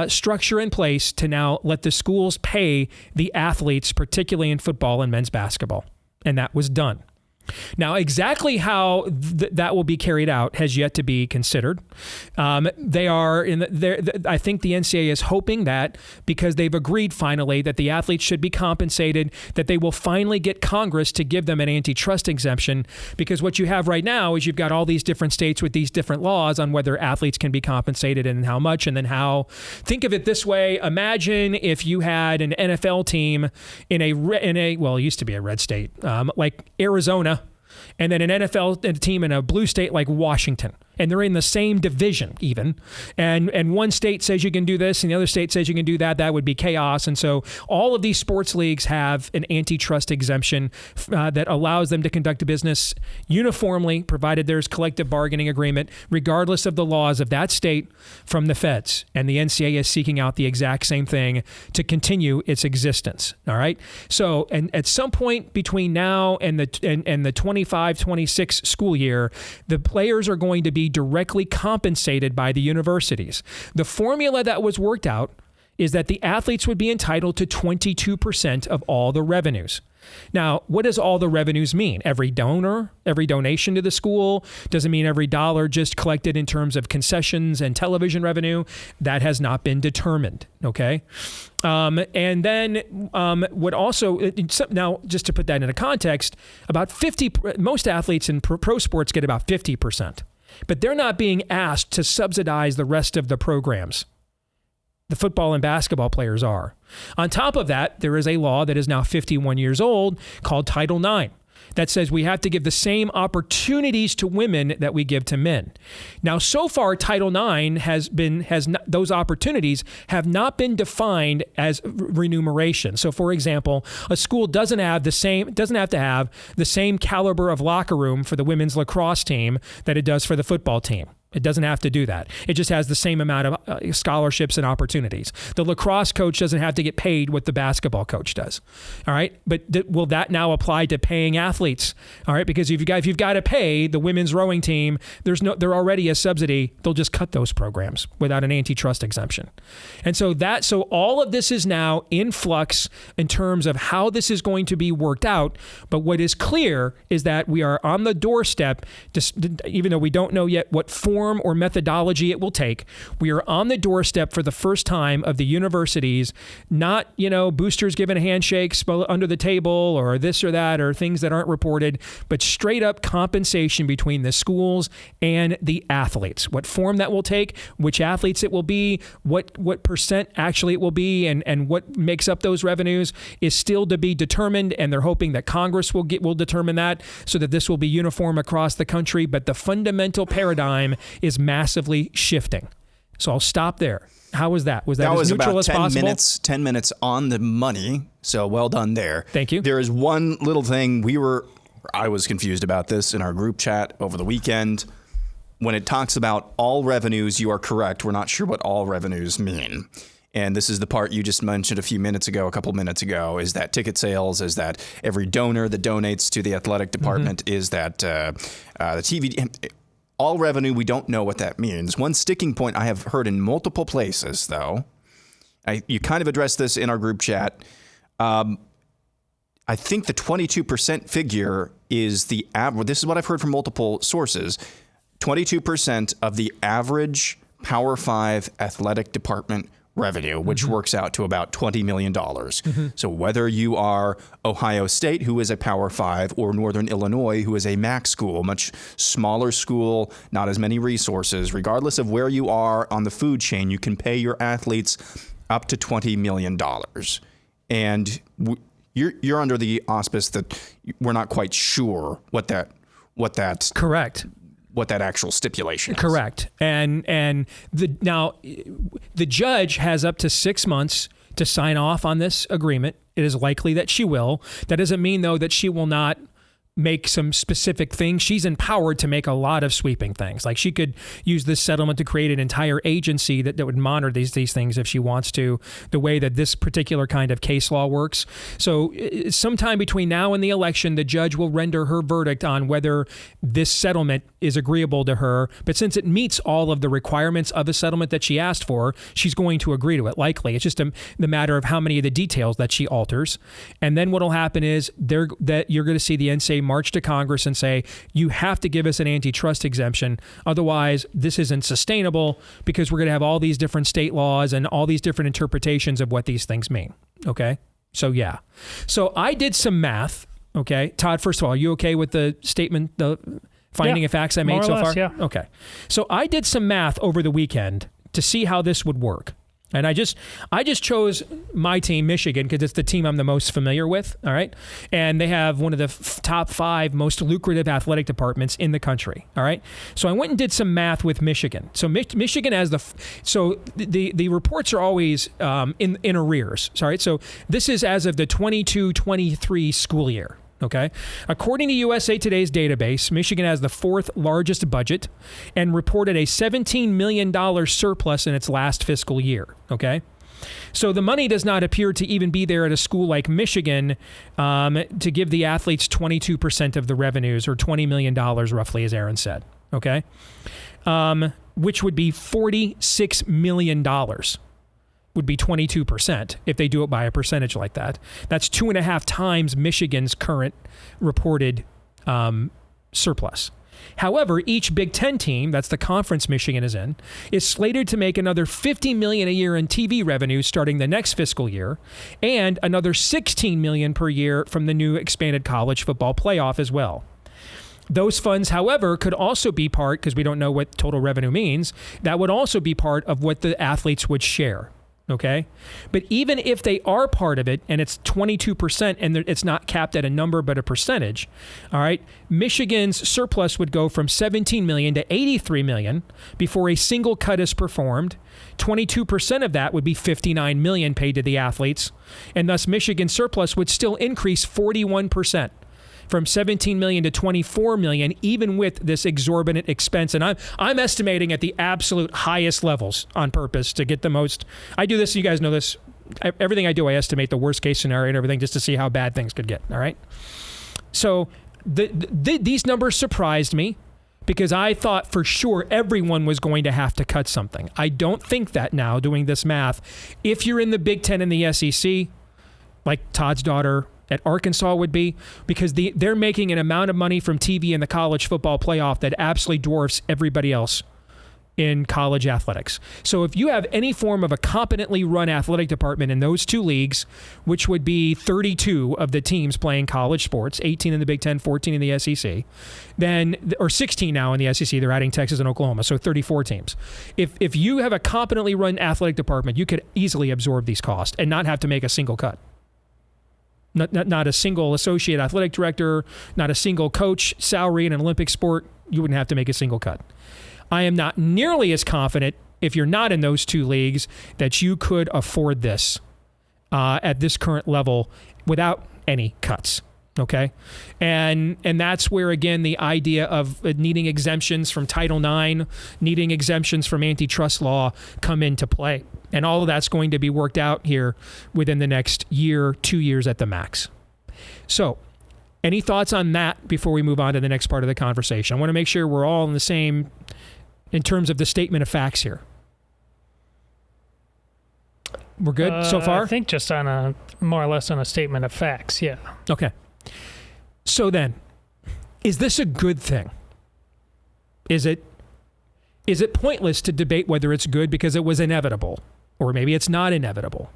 structure in place to now let the schools pay the athletes, particularly in football and men's basketball. And that was done. Now, exactly how that will be carried out has yet to be considered. They are I think the NCAA is hoping that because they've agreed finally that the athletes should be compensated, that they will finally get Congress to give them an antitrust exemption. Because what you have right now is you've got all these different states with these different laws on whether athletes can be compensated and how much, and then how. Think of it this way: imagine if you had an NFL team in a well, it used to be a red state, like Arizona, and then an NFL team in a blue state like Washington, and they're in the same division even, and one state says you can do this and the other state says you can do that. That would be chaos. And so all of these sports leagues have an antitrust exemption that allows them to conduct a business uniformly, provided there's collective bargaining agreement, regardless of the laws of that state from the feds. And the NCAA is seeking out the exact same thing to continue its existence. All right. So, and at some point between now and the 25-26 school year, the players are going to be directly compensated by the universities. The formula that was worked out is that the athletes would be entitled to 22% of all the revenues. Now, what does all the revenues mean? Every donor, every donation to the school? Does it mean every dollar just collected in terms of concessions and television revenue? That has not been determined, okay? And then what also, now just to put that into context, most athletes in pro sports get about 50%, but they're not being asked to subsidize the rest of the programs. The football and basketball players are. On top of that, there is a law that is now 51 years old called Title IX that says we have to give the same opportunities to women that we give to men. Now, so far, Title IX those opportunities have not been defined as remuneration. So, for example, a school doesn't have to have the same caliber of locker room for the women's lacrosse team that it does for the football team. It doesn't have to do that. It just has the same amount of scholarships and opportunities. The lacrosse coach doesn't have to get paid what the basketball coach does. All right. But will that now apply to paying athletes? All right. Because if you've got to pay the women's rowing team, they're already a subsidy. They'll just cut those programs without an antitrust exemption. And so all of this is now in flux in terms of how this is going to be worked out. But what is clear is that we are on the doorstep, even though we don't know yet what form or methodology it will take. We are on the doorstep for the first time of the universities, not, boosters giving handshakes under the table or this or that or things that aren't reported, but straight up compensation between the schools and the athletes. What form that will take, which athletes it will be, what percent actually it will be, and what makes up those revenues is still to be determined, and they're hoping that Congress will determine that so that this will be uniform across the country. But the fundamental paradigm is massively shifting. So I'll stop there. How was that? Was that as neutral as possible? 10 minutes on the money. So well done there. Thank you. There is one little thing I was confused about this in our group chat over the weekend. When it talks about all revenues, you are correct. We're not sure what all revenues mean. And this is the part you just mentioned a couple minutes ago, is that ticket sales, is that every donor that donates to the athletic department, is that the TV. All revenue, we don't know what that means. One sticking point I have heard in multiple places, though, you kind of addressed this in our group chat. I think the 22% figure is the average. This is what I've heard from multiple sources. 22% of the average Power 5 athletic department revenue, which works out to about $20 million. So whether you are Ohio State, who is a Power 5, or Northern Illinois, who is a MAC school, much smaller school, not as many resources, regardless of where you are on the food chain, you can pay your athletes up to $20 million. And you're under the auspice that we're not quite sure what that's correct. What that actual stipulation is. Correct. And the judge has up to 6 months to sign off on this agreement. It is likely that she will. That doesn't mean, though, that she will not make some specific things. She's empowered to make a lot of sweeping things. Like, she could use this settlement to create an entire agency that would monitor these things if she wants to, the way that this particular kind of case law works. So sometime between now and the election, the judge will render her verdict on whether this settlement is agreeable to her. But since it meets all of the requirements of a settlement that she asked for, she's going to agree to it, likely. It's just the matter of how many of the details that she alters. And then what will happen is that you're going to see the NCAA march to Congress and say, you have to give us an antitrust exemption. Otherwise, this isn't sustainable because we're going to have all these different state laws and all these different interpretations of what these things mean. Okay? So, yeah. So I did some math. Okay. Todd, first of all, are you okay with the statement, the finding of facts I made so far? Yeah. Okay. So I did some math over the weekend to see how this would work. And I just chose my team, Michigan, because it's the team I'm the most familiar with. All right. And they have one of the top 5 most lucrative athletic departments in the country. All right. So I went and did some math with Michigan. So Michigan has the reports are always in arrears. All right. So this is as of the 22-23 school year. Okay. According to USA Today's database, Michigan has the 4th largest budget and reported a $17 million surplus in its last fiscal year. Okay. So the money does not appear to even be there at a school like Michigan to give the athletes 22% of the revenues, or $20 million roughly, as Aaron said. Okay. Which would be $46 million. Would be 22% if they do it by a percentage like that. That's 2.5 times Michigan's current reported surplus. However, each Big Ten team, that's the conference Michigan is in, is slated to make another $50 million a year in TV revenue starting the next fiscal year, and another $16 million per year from the new expanded college football playoff as well. Those funds, however, could also be part, because we don't know what total revenue means, that would also be part of what the athletes would share. Okay. But even if they are part of it and it's 22% and it's not capped at a number but a percentage, all right, Michigan's surplus would go from $17 million to $83 million before a single cut is performed. 22% of that would be $59 million paid to the athletes, and thus Michigan's surplus would still increase 41%. From $17 million to $24 million, even with this exorbitant expense. And I'm estimating at the absolute highest levels on purpose to get the most. I do this, you guys know this. Everything I do, I estimate the worst case scenario and everything just to see how bad things could get. All right. So these numbers surprised me because I thought for sure everyone was going to have to cut something. I don't think that now, doing this math. If you're in the Big Ten and the SEC, like Todd's daughter at Arkansas would be, because they're making an amount of money from TV in the college football playoff that absolutely dwarfs everybody else in college athletics. So if you have any form of a competently run athletic department in those 2 leagues, which would be 32 of the teams playing college sports, 18 in the Big Ten, 14 in the SEC, then, or 16 now in the SEC, they're adding Texas and Oklahoma, so 34 teams. If you have a competently run athletic department, you could easily absorb these costs and not have to make a single cut. Not a single associate athletic director, not a single coach salary in an Olympic sport. You wouldn't have to make a single cut. I am not nearly as confident, if you're not in those 2 leagues, that you could afford this at this current level without any cuts. Okay. And that's where, again, the idea of needing exemptions from Title IX, needing exemptions from antitrust law come into play. And all of that's going to be worked out here within the next year, 2 years at the max. So any thoughts on that before we move on to the next part of the conversation? I want to make sure we're all in the same in terms of the statement of facts here. We're good so far? I think just on more or less on a statement of facts, yeah. Okay. So then, is this a good thing? Is it pointless to debate whether it's good because it was inevitable, or maybe it's not inevitable?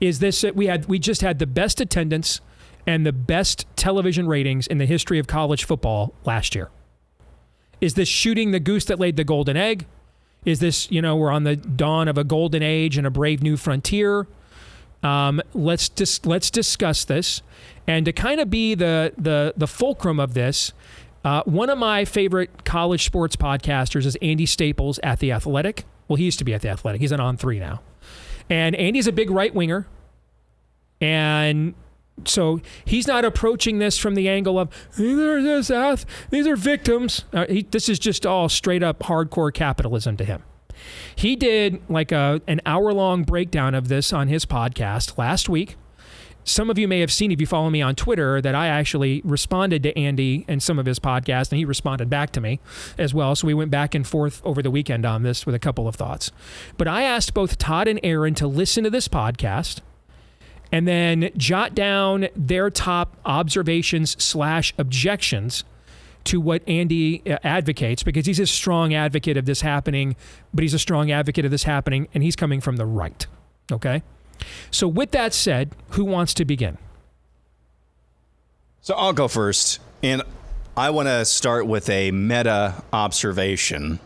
Is this we just had the best attendance and the best television ratings in the history of college football last year? Is this shooting the goose that laid the golden egg? Is this, we're on the dawn of a golden age and a brave new frontier? Let's discuss this. And to kind of be the fulcrum of this, one of my favorite college sports podcasters is Andy Staples at The Athletic. Well, he used to be at The Athletic. He's on 3 now. And Andy's a big right winger. And so he's not approaching this from the angle of, these are victims. This is just all straight up hardcore capitalism to him. He did like an hour-long breakdown of this on his podcast last week. Some of you may have seen, if you follow me on Twitter, that I actually responded to Andy and some of his podcasts, and he responded back to me as well. So we went back and forth over the weekend on this with a couple of thoughts. But I asked both Todd and Aaron to listen to this podcast and then jot down their top observations / objections to what Andy advocates, because he's a strong advocate of this happening, but he's a strong advocate of this happening, and he's coming from the right. Okay? So with that said, who wants to begin? So I'll go first, and I want to start with a meta observation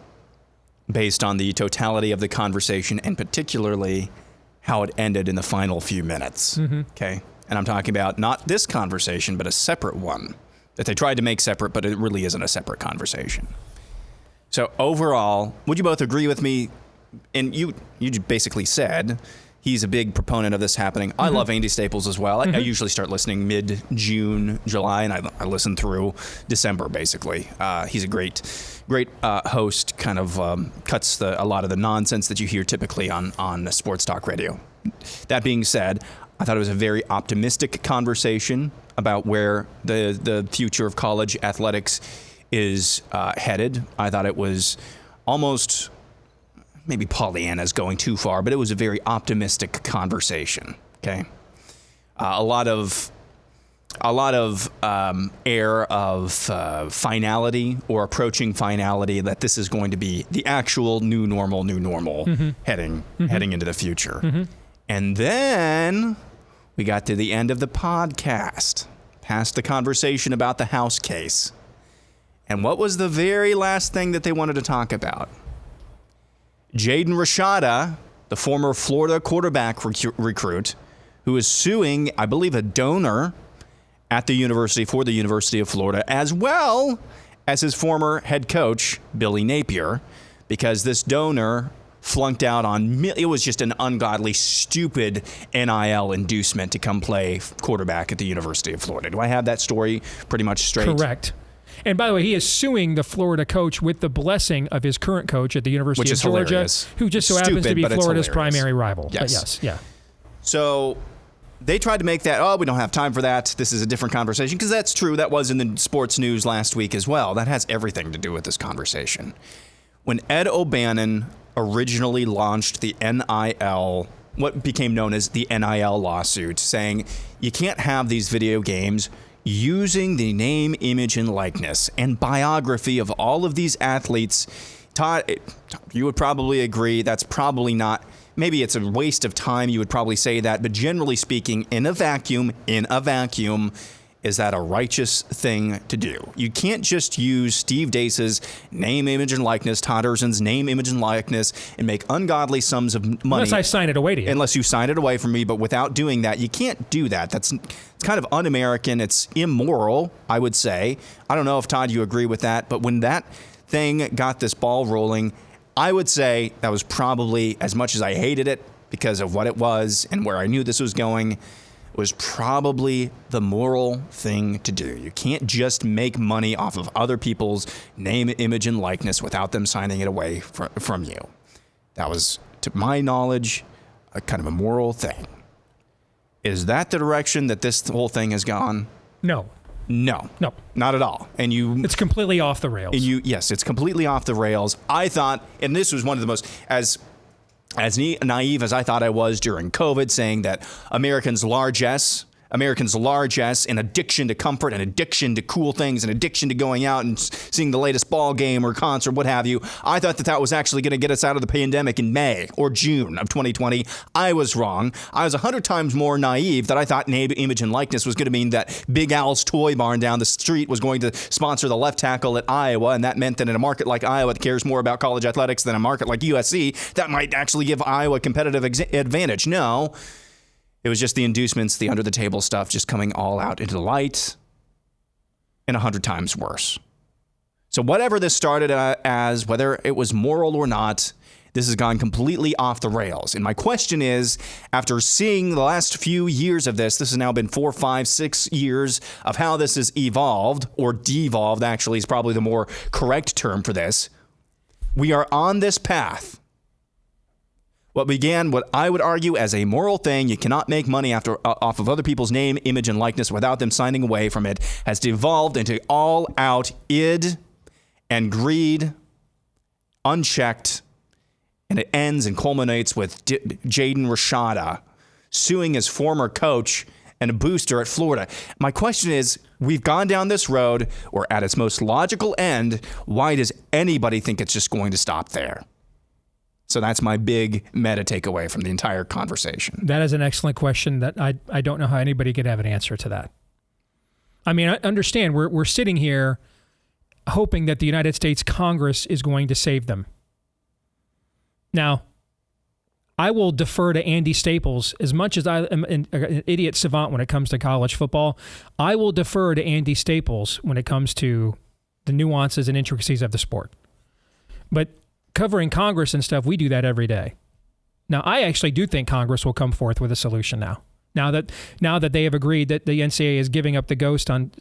based on the totality of the conversation and particularly how it ended in the final few minutes. Okay? And I'm talking about not this conversation, but a separate one that they tried to make separate, but it really isn't a separate conversation. So overall, would you both agree with me? And you basically said he's a big proponent of this happening. I love Andy Staples as well. I usually start listening mid-June, July, and I listen through December, basically. He's a great host, kind of cuts a lot of the nonsense that you hear typically on sports talk radio. That being said, I thought it was a very optimistic conversation about where the future of college athletics is headed. I thought it was almost... maybe Pollyanna's going too far, but it was a very optimistic conversation. Okay, a lot of air of finality or approaching finality, that this is going to be the actual new normal heading into the future. And then we got to the end of the podcast, past the conversation about the House case, and what was the very last thing that they wanted to talk about? Jaden Rashada, the former Florida quarterback recruit, who is suing, I believe, a donor at the University of Florida, as well as his former head coach, Billy Napier, because this donor flunked out on, it was just an ungodly, stupid NIL inducement to come play quarterback at the University of Florida. Do I have that story pretty much straight? Correct. And by the way, he is suing the Florida coach with the blessing of his current coach at the University of Georgia, hilarious. Who just so happens to be Florida's primary rival. Yes. But yes, yeah. So they tried to make that, we don't have time for that. This is a different conversation, because that's true. That was in the sports news last week as well. That has everything to do with this conversation. When Ed O'Bannon originally launched the NIL, what became known as the NIL lawsuit, saying you can't have these video games using the name, image, and likeness and biography of all of these athletes. Todd, you would probably agree that's probably not, maybe it's a waste of time, you would probably say that, but generally speaking, in a vacuum, is that a righteous thing to do? You can't just use Steve Deace's name, image, and likeness, Todd Erzin's name, image, and likeness, and make ungodly sums of money. Unless I sign it away to you. Unless you sign it away from me, but without doing that, you can't do that. It's kind of un-American. It's immoral, I would say. I don't know if, Todd, you agree with that, but when that thing got this ball rolling, I would say that was probably, as much as I hated it because of what it was and where I knew this was going, was probably the moral thing to do. You can't just make money off of other people's name, image, and likeness without them signing it away from you. That was, to my knowledge, a kind of a moral thing. Is that the direction that this whole thing has gone? No. No, not at all. And it's completely off the rails. Yes, it's completely off the rails. I thought, and this was one of the most, as naive as I thought I was during COVID, saying that Americans largesse, an addiction to comfort, an addiction to cool things, an addiction to going out and seeing the latest ball game or concert, what have you. I thought that was actually going to get us out of the pandemic in May or June of 2020. I was wrong. I was 100 times more naive that I thought name, image, and likeness was going to mean that Big Al's Toy Barn down the street was going to sponsor the left tackle at Iowa, and that meant that in a market like Iowa that cares more about college athletics than a market like USC, that might actually give Iowa a competitive advantage. No. It was just the inducements, the under-the-table stuff just coming all out into the light, and 100 times worse. So whatever this started as, whether it was moral or not, this has gone completely off the rails. And my question is, after seeing the last few years of this has now been 4, 5, 6 years of how this has evolved, or devolved actually is probably the more correct term for this. We are on this path. What began, what I would argue, as a moral thing, you cannot make money off of other people's name, image, and likeness without them signing away from it, has devolved into all-out id and greed, unchecked, and it ends and culminates with Jaden Rashada suing his former coach and a booster at Florida. My question is, we've gone down this road. We're at its most logical end. Why does anybody think it's just going to stop there? So that's my big meta takeaway from the entire conversation. That is an excellent question that I don't know how anybody could have an answer to that. I mean, I understand we're sitting here hoping that the United States Congress is going to save them. Now, I will defer to Andy Staples as much as I am an idiot savant when it comes to college football. I will defer to Andy Staples when it comes to the nuances and intricacies of the sport. But covering Congress and stuff, we do that every day. Now, I actually do think Congress will come forth with a solution now. Now that they have agreed that the NCAA is giving up the ghost on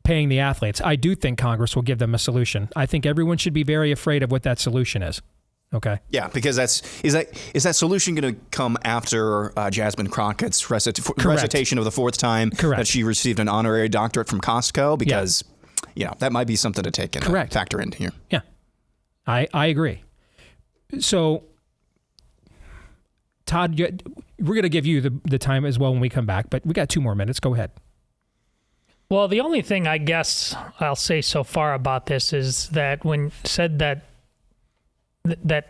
paying the athletes, I do think Congress will give them a solution. I think everyone should be very afraid of what that solution is. Okay. Yeah, because is that solution going to come after Jasmine Crockett's recitation of the fourth time that she received an honorary doctorate from Costco? Because that might be something to take into factor in here. Yeah, I agree. So, Todd, we're going to give you the time as well when we come back, but we got 2 more minutes. Go ahead. Well, the only thing I guess I'll say so far about this is that when said that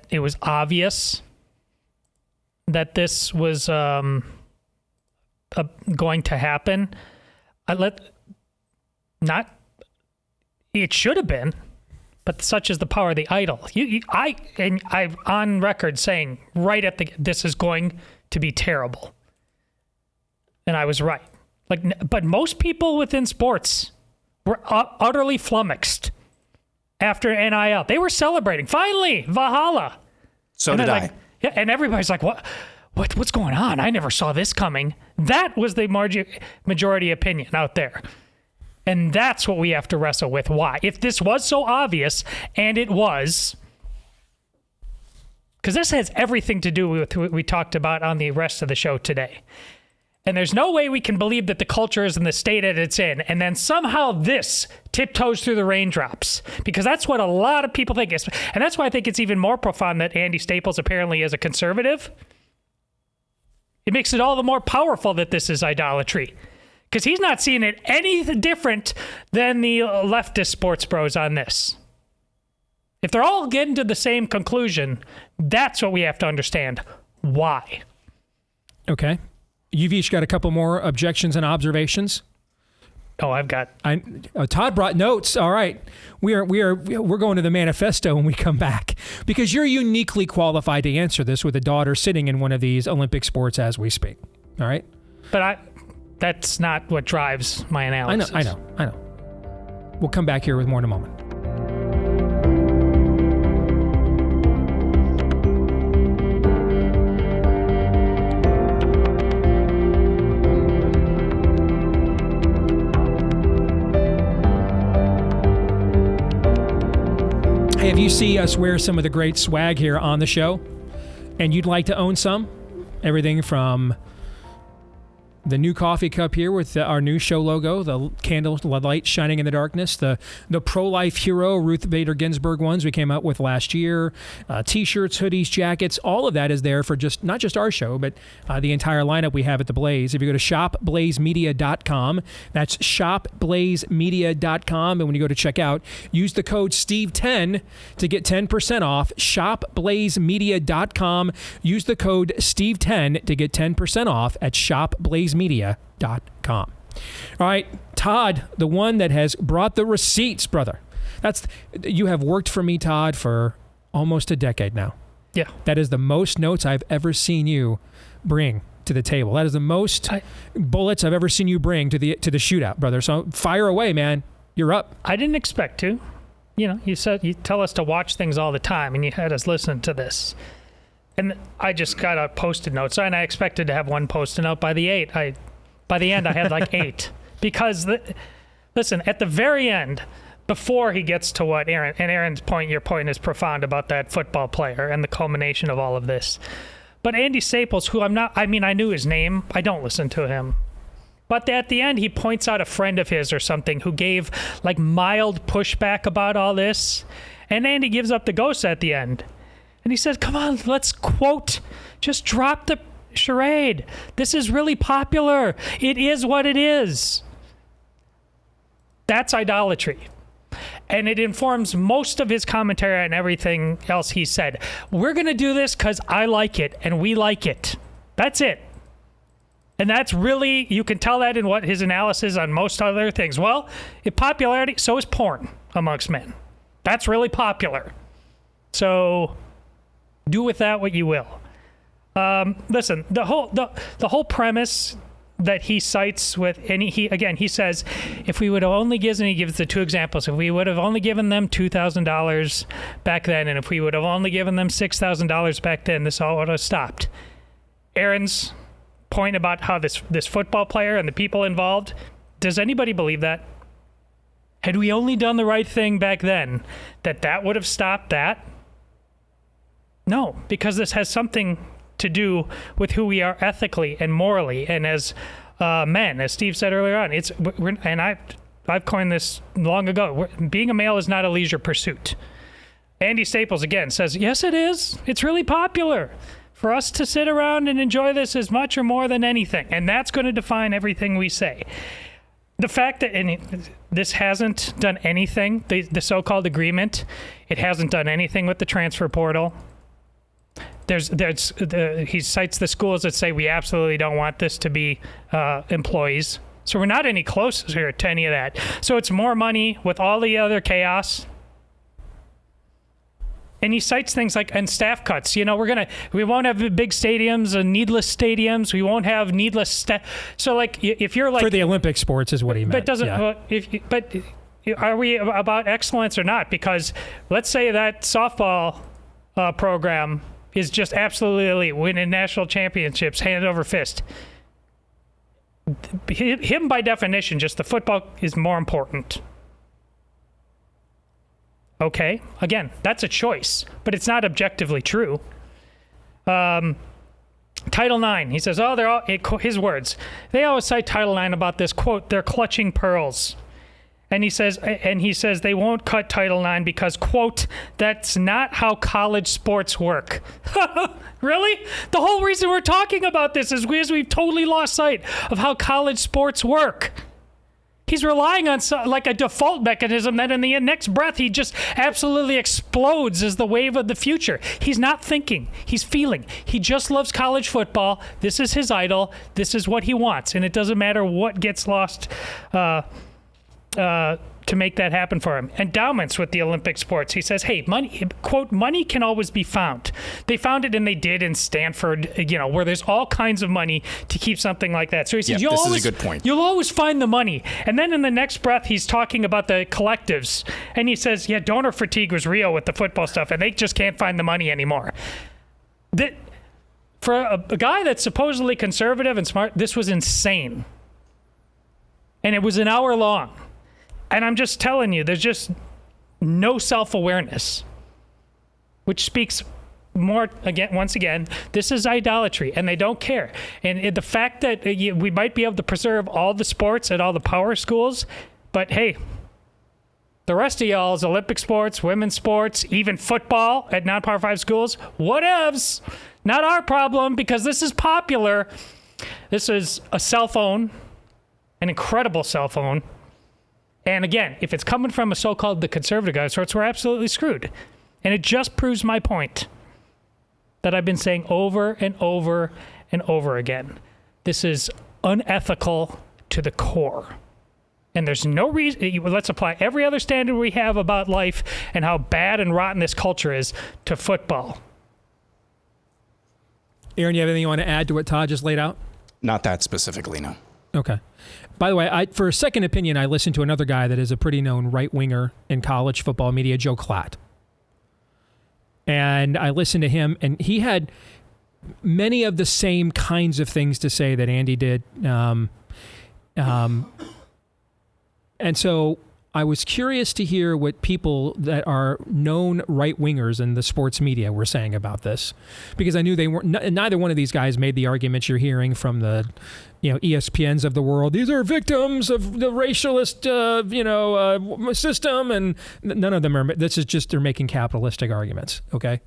it was obvious that this was going to happen, it should have been, but such is the power of the idol. I'm on record saying this is going to be terrible, and I was right. But most people within sports were utterly flummoxed after NIL. They were celebrating. Finally, Valhalla. So did I. And everybody's like, what's going on? I never saw this coming. That was the majority opinion out there. And that's what we have to wrestle with. Why? If this was so obvious, and it was, because this has everything to do with what we talked about on the rest of the show today. And there's no way we can believe that the culture is in the state that it's in, and then somehow this tiptoes through the raindrops, because that's what a lot of people think. And that's why I think it's even more profound that Andy Staples apparently is a conservative. It makes it all the more powerful that this is idolatry, because he's not seeing it any different than the leftist sports bros on this. If they're all getting to the same conclusion, that's what we have to understand. Why? Okay. You've each got a couple more objections and observations. Oh, I've got. Todd brought notes. All right, we're going to the manifesto when we come back, because you're uniquely qualified to answer this with a daughter sitting in one of these Olympic sports as we speak. All right, but that's not what drives my analysis. I know. We'll come back here with more in a moment. Hey, if you see us wear some of the great swag here on the show and you'd like to own some, everything from the new coffee cup here with our new show logo, the candle light shining in the darkness, the pro-life hero Ruth Bader Ginsburg ones we came out with last year, T-shirts, hoodies, jackets, all of that is there for not just our show, but the entire lineup we have at the Blaze. If you go to shopblazemedia.com, that's shopblazemedia.com, and when you go to checkout, use the code Steve10 to get 10% off. Shopblazemedia.com, use the code Steve10 to get 10% off at shopblazemedia.com. All right, Todd, the one that has brought the receipts, brother. You have worked for me, Todd, for almost a decade now. Yeah. That is the most notes I've ever seen you bring to the table. That is the most bullets I've ever seen you bring to the shootout, brother. So fire away, man. You're up. I didn't expect to. You said you tell us to watch things all the time, and you had us listen to this. And I just got a Post-it note, and I expected to have one Post-it note by the end, I had like 8. Because, listen, at the very end, before he gets to what Aaron's point, your point is profound about that football player and the culmination of all of this. But Andy Staples, who I knew his name. I don't listen to him. But at the end, he points out a friend of his or something who gave like mild pushback about all this. And Andy gives up the ghost at the end. And he says, come on, let's quote, just drop the charade. This is really popular. It is what it is. That's idolatry. And it informs most of his commentary and everything else he said. We're going to do this because I like it and we like it. That's it. And that's really, you can tell that in what his analysis on most other things. Well, in popularity, so is porn amongst men. That's really popular. So do with that what you will. Listen, the whole premise that he cites with, and he says, if we would have only given, he gives the two examples, if we would have only given them $2,000 back then, and if we would have only given them $6,000 back then, this all would have stopped. Aaron's point about how this football player and the people involved, does anybody believe that? Had we only done the right thing back then, that would have stopped that? No, because this has something to do with who we are ethically and morally, and as men, as Steve said earlier on. And I've coined this long ago. Being a male is not a leisure pursuit. Andy Staples again says, yes, it is. It's really popular for us to sit around and enjoy this as much or more than anything, and that's going to define everything we say. The fact that this hasn't done anything, the so-called agreement, it hasn't done anything with the transfer portal. He cites the schools that say we absolutely don't want this to be employees. So we're not any closer to any of that. So it's more money with all the other chaos. And he cites things like, and staff cuts. You know, we won't have big stadiums and needless stadiums. We won't have needless So like, if you're like for the Olympic sports is what he meant. But doesn't. Yeah. But are we about excellence or not? Because let's say that softball program is just absolutely elite, winning national championships, hand over fist. Him, by definition, just the football is more important. Okay, again, that's a choice, but it's not objectively true. Title IX, he says, his words, they always cite Title IX about this, quote, they're clutching pearls. And he says they won't cut Title IX because, quote, that's not how college sports work. Really? The whole reason we're talking about this is because we've totally lost sight of how college sports work. He's relying on like a default mechanism that in the next breath he just absolutely explodes as the wave of the future. He's not thinking. He's feeling. He just loves college football. This is his idol. This is what he wants. And it doesn't matter what gets lost to make that happen for him. Endowments with the Olympic sports. He says, hey, money, quote, money can always be found. They found it, and they did in Stanford, where there's all kinds of money to keep something like that. So he says, this is a good point. You'll always find the money. And then in the next breath, he's talking about the collectives. And he says, yeah, donor fatigue was real with the football stuff, and they just can't find the money anymore. For a guy that's supposedly conservative and smart, this was insane. And it was an hour long. And I'm just telling you, there's just no self-awareness, which speaks more, once again, this is idolatry, and they don't care. And the fact that we might be able to preserve all the sports at all the power schools, but hey, the rest of y'all's Olympic sports, women's sports, even football at non-Power 5 schools, whatevs. Not our problem, because this is popular. This is a cell phone, an incredible cell phone. And again, if it's coming from a so-called the conservative guy of sorts, we're absolutely screwed. And it just proves my point that I've been saying over and over and over again. This is unethical to the core. And there's no reason, let's apply every other standard we have about life and how bad and rotten this culture is to football. Aaron, you have anything you want to add to what Todd just laid out? Not that specifically, no. Okay. By the way, for a second opinion, I listened to another guy that is a pretty known right-winger in college football media, Joe Klatt. And I listened to him, and he had many of the same kinds of things to say that Andy did. And so I was curious to hear what people that are known right-wingers in the sports media were saying about this, because I knew they weren't. Neither one of these guys made the arguments you're hearing from the, ESPNs of the world. These are victims of the racialist, system, and none of them are. This is just they're making capitalistic arguments. Okay,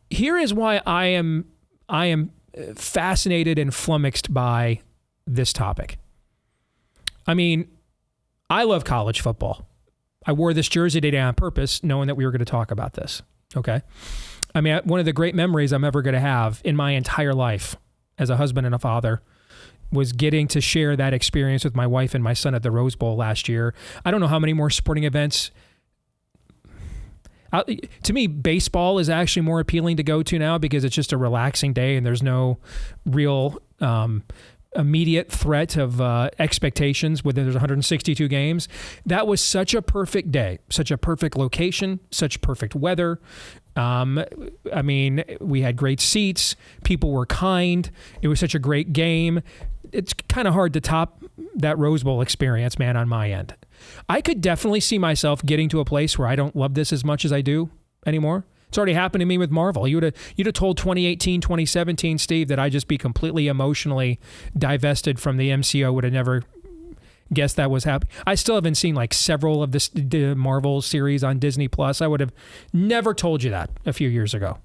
here is why I am fascinated and flummoxed by this topic. I mean, I love college football. I wore this jersey today on purpose, knowing that we were going to talk about this. Okay. I mean, one of the great memories I'm ever going to have in my entire life as a husband and a father was getting to share that experience with my wife and my son at the Rose Bowl last year. I don't know how many more sporting events. To me, baseball is actually more appealing to go to now because it's just a relaxing day and there's no real immediate threat of expectations within there's 162 games. That was such a perfect day, such a perfect location, such perfect weather. I mean, we had great seats. People were kind. It was such a great game. It's kind of hard to top that Rose Bowl experience, man, on my end. I could definitely see myself getting to a place where I don't love this as much as I do anymore. It's already happened to me with Marvel. You'd have told 2018, 2017, Steve, that I'd just be completely emotionally divested from the MCU. Would have never guessed that was happening. I still haven't seen like several of the Marvel series on Disney Plus. I would have never told you that a few years ago.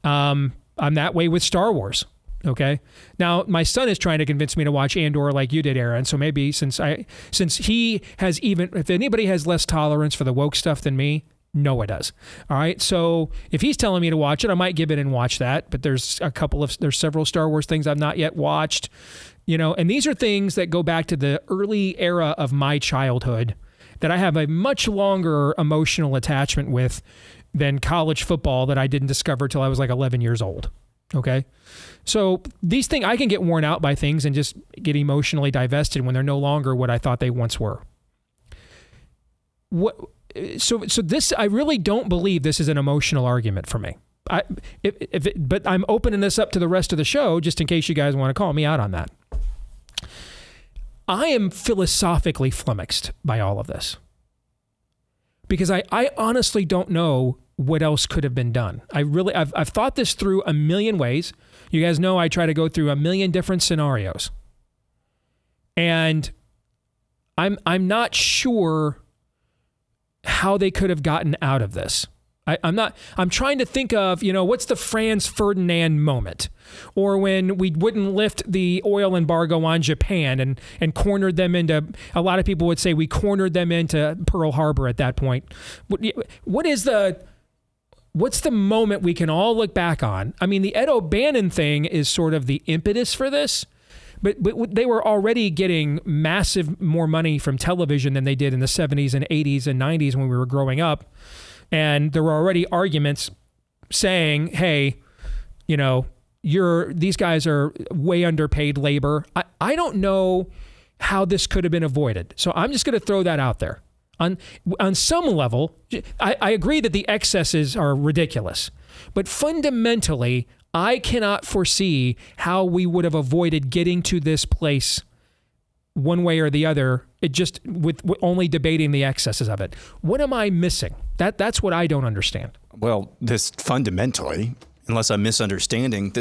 I'm that way with Star Wars. Okay. Now my son is trying to convince me to watch Andor like you did, Aaron. So maybe since he has if anybody has less tolerance for the woke stuff than me, Noah does. All right. So if he's telling me to watch it, I might give it and watch that. But there's several Star Wars things I've not yet watched, and these are things that go back to the early era of my childhood that I have a much longer emotional attachment with than college football that I didn't discover till I was like 11 years old. Okay. So these things, I can get worn out by things and just get emotionally divested when they're no longer what I thought they once were. So this, I really don't believe this is an emotional argument for me. But I'm opening this up to the rest of the show just in case you guys want to call me out on that. I am philosophically flummoxed by all of this because I honestly don't know what else could have been done. I've thought this through a million ways. You guys know I try to go through a million different scenarios. And I'm not sure how they could have gotten out of this. I'm trying to think of, what's the Franz Ferdinand moment? Or when we wouldn't lift the oil embargo on Japan and cornered them into, a lot of people would say we cornered them into Pearl Harbor at that point. What's the moment we can all look back on? I mean, the Ed O'Bannon thing is sort of the impetus for this, but they were already getting massive more money from television than they did in the 70s and 80s and 90s when we were growing up. And there were already arguments saying, hey, these guys are way underpaid labor. I don't know how this could have been avoided. So I'm just going to throw that out there. On some level, I agree that the excesses are ridiculous, but fundamentally, I cannot foresee how we would have avoided getting to this place one way or the other, just with only debating the excesses of it. What am I missing? That's what I don't understand. Well, this fundamentally, unless I'm misunderstanding,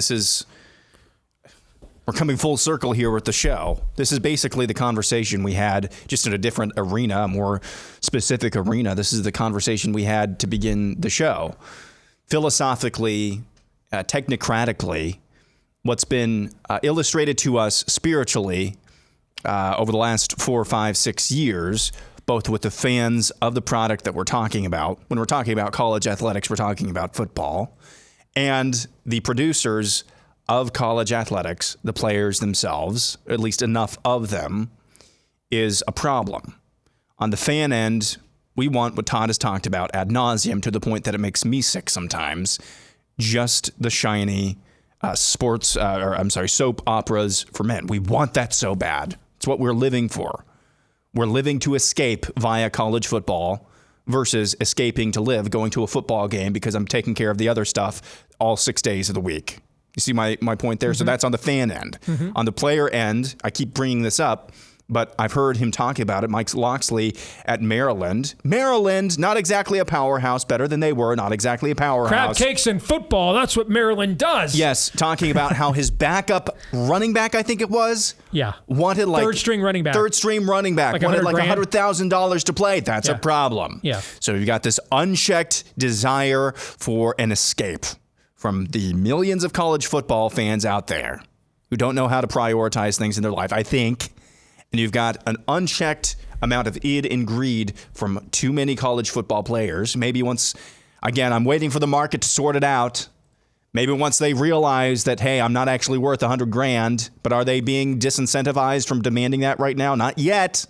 we're coming full circle here with the show. This is basically the conversation we had just in a different arena, a more specific arena. This is the conversation we had to begin the show. Philosophically, technocratically, what's been illustrated to us spiritually over the last 4, 5, 6 years, both with the fans of the product that we're talking about. When we're talking about college athletics, we're talking about football, and the producers of college athletics, the players themselves, at least enough of them, is a problem. On the fan end, we want what Todd has talked about ad nauseum to the point that it makes me sick sometimes. Just the shiny soap operas for men. We want that so bad. It's what we're living for. We're living to escape via college football versus escaping to live going to a football game because I'm taking care of the other stuff all 6 days of the week. You see my point there? Mm-hmm. So that's on the fan end. Mm-hmm. On the player end, I keep bringing this up, but I've heard him talking about it. Mike Loxley at Maryland. Maryland, not exactly a powerhouse, better than they were, not exactly a powerhouse. Crab cakes in football, that's what Maryland does. Yes, talking about how his backup running back, I think it was, wanted like third string running back, wanted like $100,000 to play. That's a problem. Yeah. So you've got this unchecked desire for an escape from the millions of college football fans out there who don't know how to prioritize things in their life, I think, and you've got an unchecked amount of id and greed from too many college football players. Maybe once, again, I'm waiting for the market to sort it out. Maybe once they realize that, hey, I'm not actually worth $100,000, but are they being disincentivized from demanding that right now? Not yet.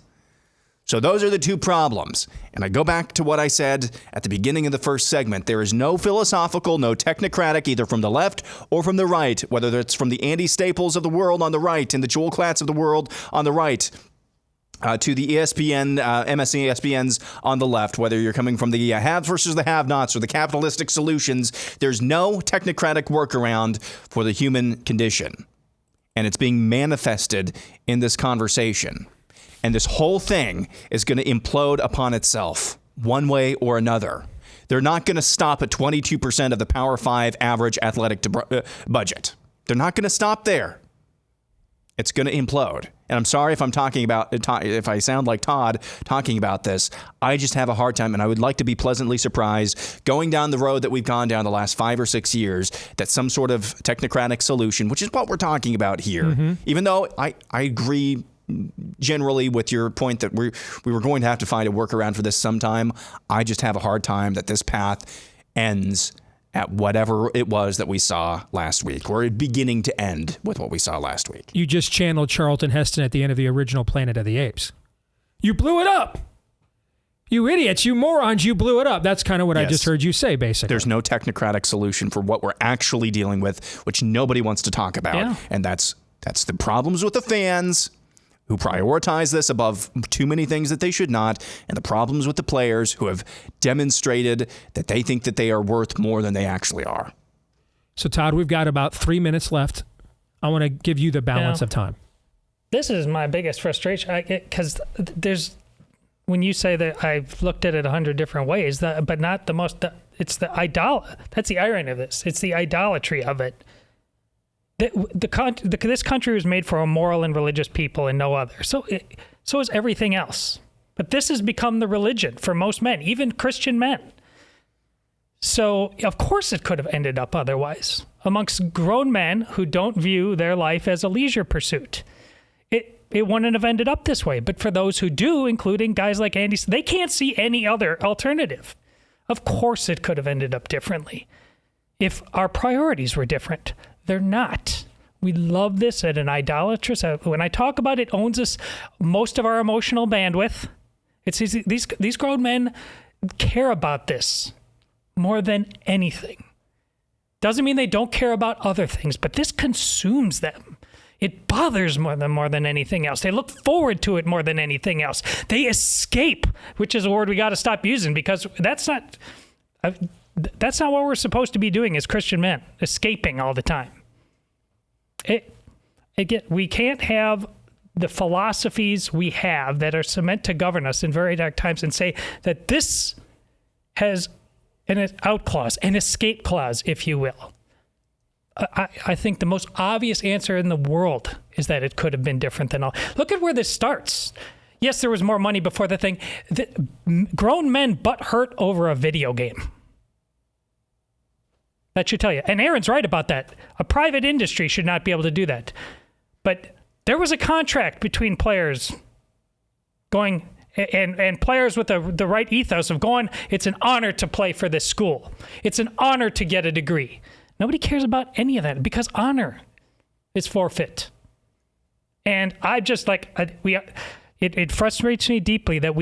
So those are the two problems. And I go back to what I said at the beginning of the first segment. There is no philosophical, no technocratic, either from the left or from the right, whether it's from the Andy Staples of the world on the right and the Joel Klatz of the world on the right, to the ESPN, MSC ESPNs on the left, whether you're coming from the haves versus the have-nots or the capitalistic solutions. There's no technocratic workaround for the human condition. And it's being manifested in this conversation. And this whole thing is going to implode upon itself one way or another. They're not going to stop at 22% of the Power 5 average athletic budget. They're not going to stop there. It's going to implode. And I'm sorry if I'm talking about, if I sound like Todd talking about this. I just have a hard time, and I would like to be pleasantly surprised going down the road that we've gone down the last 5 or 6 years, that some sort of technocratic solution, which is what we're talking about here, even though I agree generally with your point that we were going to have to find a workaround for this sometime. I just have a hard time that this path ends at whatever it was that we saw last week, or beginning to end with what we saw last week. You just channeled Charlton Heston at the end of the original Planet of the Apes. You blew it up. You idiots, you morons, you blew it up. That's kind of what I just heard you say, basically. There's no technocratic solution for what we're actually dealing with, which nobody wants to talk about. Yeah. And that's the problems with the fans who prioritize this above too many things that they should not, and the problems with the players who have demonstrated that they think that they are worth more than they actually are. So, Todd, we've got about 3 minutes left. I want to give you the balance of time. This is my biggest frustration, because when you say that I've looked at it 100 different ways, but not the most, it's the that's the irony of this. It's the idolatry of it. This country was made for a moral and religious people and no other. So is everything else. But this has become the religion for most men, even Christian men. So, of course, it could have ended up otherwise. Amongst grown men who don't view their life as a leisure pursuit, it wouldn't have ended up this way. But for those who do, including guys like Andy, they can't see any other alternative. Of course, it could have ended up differently if our priorities were different. They're not. We love this at an idolatrous. When I talk about it, owns us most of our emotional bandwidth. It's easy. These grown men care about this more than anything. Doesn't mean they don't care about other things, but this consumes them. It bothers them more than anything else. They look forward to it more than anything else. They escape, which is a word we got to stop using, because that's not what we're supposed to be doing as Christian men, escaping all the time. We can't have the philosophies we have that are meant to govern us in very dark times and say that this has an out clause, an escape clause, if you will. I think the most obvious answer in the world is that it could have been different than all. Look at where this starts. Yes, there was more money before the thing. Grown men butt hurt over a video game. That should tell you. And Aaron's right about that. A private industry should not be able to do that. But there was a contract between players going and players with the right ethos of going, it's an honor to play for this school. It's an honor to get a degree. Nobody cares about any of that because honor is forfeit. And I just it frustrates me deeply that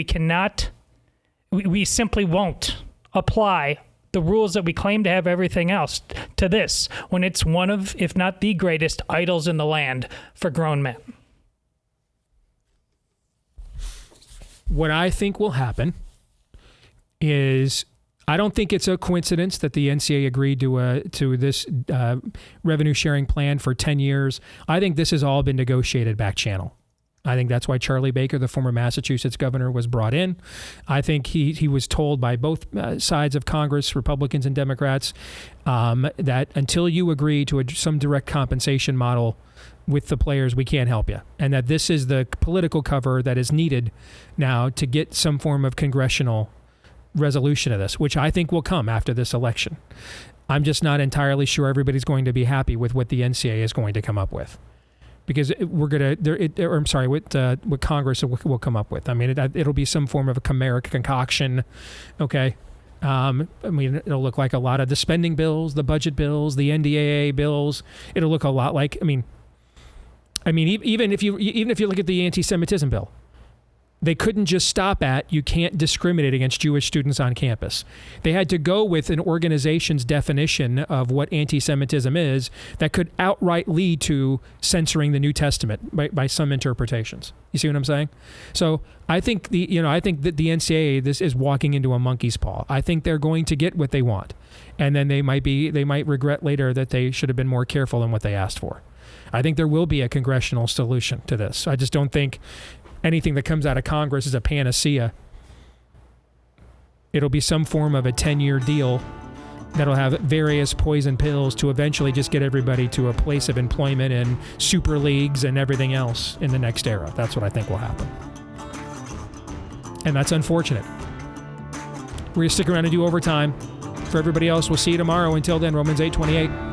we simply won't apply the rules that we claim to have everything else to this when it's one of, if not the greatest idols in the land for grown men. What I think will happen is I don't think it's a coincidence that the NCAA agreed to this revenue sharing plan for 10 years. I think this has all been negotiated back channel. I think that's why Charlie Baker, the former Massachusetts governor, was brought in. I think he was told by both sides of Congress, Republicans and Democrats, that until you agree to some direct compensation model with the players, we can't help you. And that this is the political cover that is needed now to get some form of congressional resolution of this, which I think will come after this election. I'm just not entirely sure everybody's going to be happy with what the NCAA is going to come up with. Because what Congress will come up with. I mean, it'll be some form of a chimeric concoction, okay? I mean, it'll look like a lot of the spending bills, the budget bills, the NDAA bills. It'll look a lot like, even if you look at the anti-Semitism bill, they couldn't just stop at you can't discriminate against Jewish students on campus. They had to go with an organization's definition of what anti-Semitism is that could outright lead to censoring the New Testament by some interpretations. You see what I'm saying? So I think that the NCAA this is walking into a monkey's paw. I think they're going to get what they want, and then they might regret later that they should have been more careful in what they asked for. I think there will be a congressional solution to this. I just don't think anything that comes out of Congress is a panacea. It'll be some form of a 10-year deal that'll have various poison pills to eventually just get everybody to a place of employment and super leagues and everything else in the next era. That's what I think will happen. And that's unfortunate. We're going to stick around and do overtime. For everybody else, we'll see you tomorrow. Until then, Romans 8:28.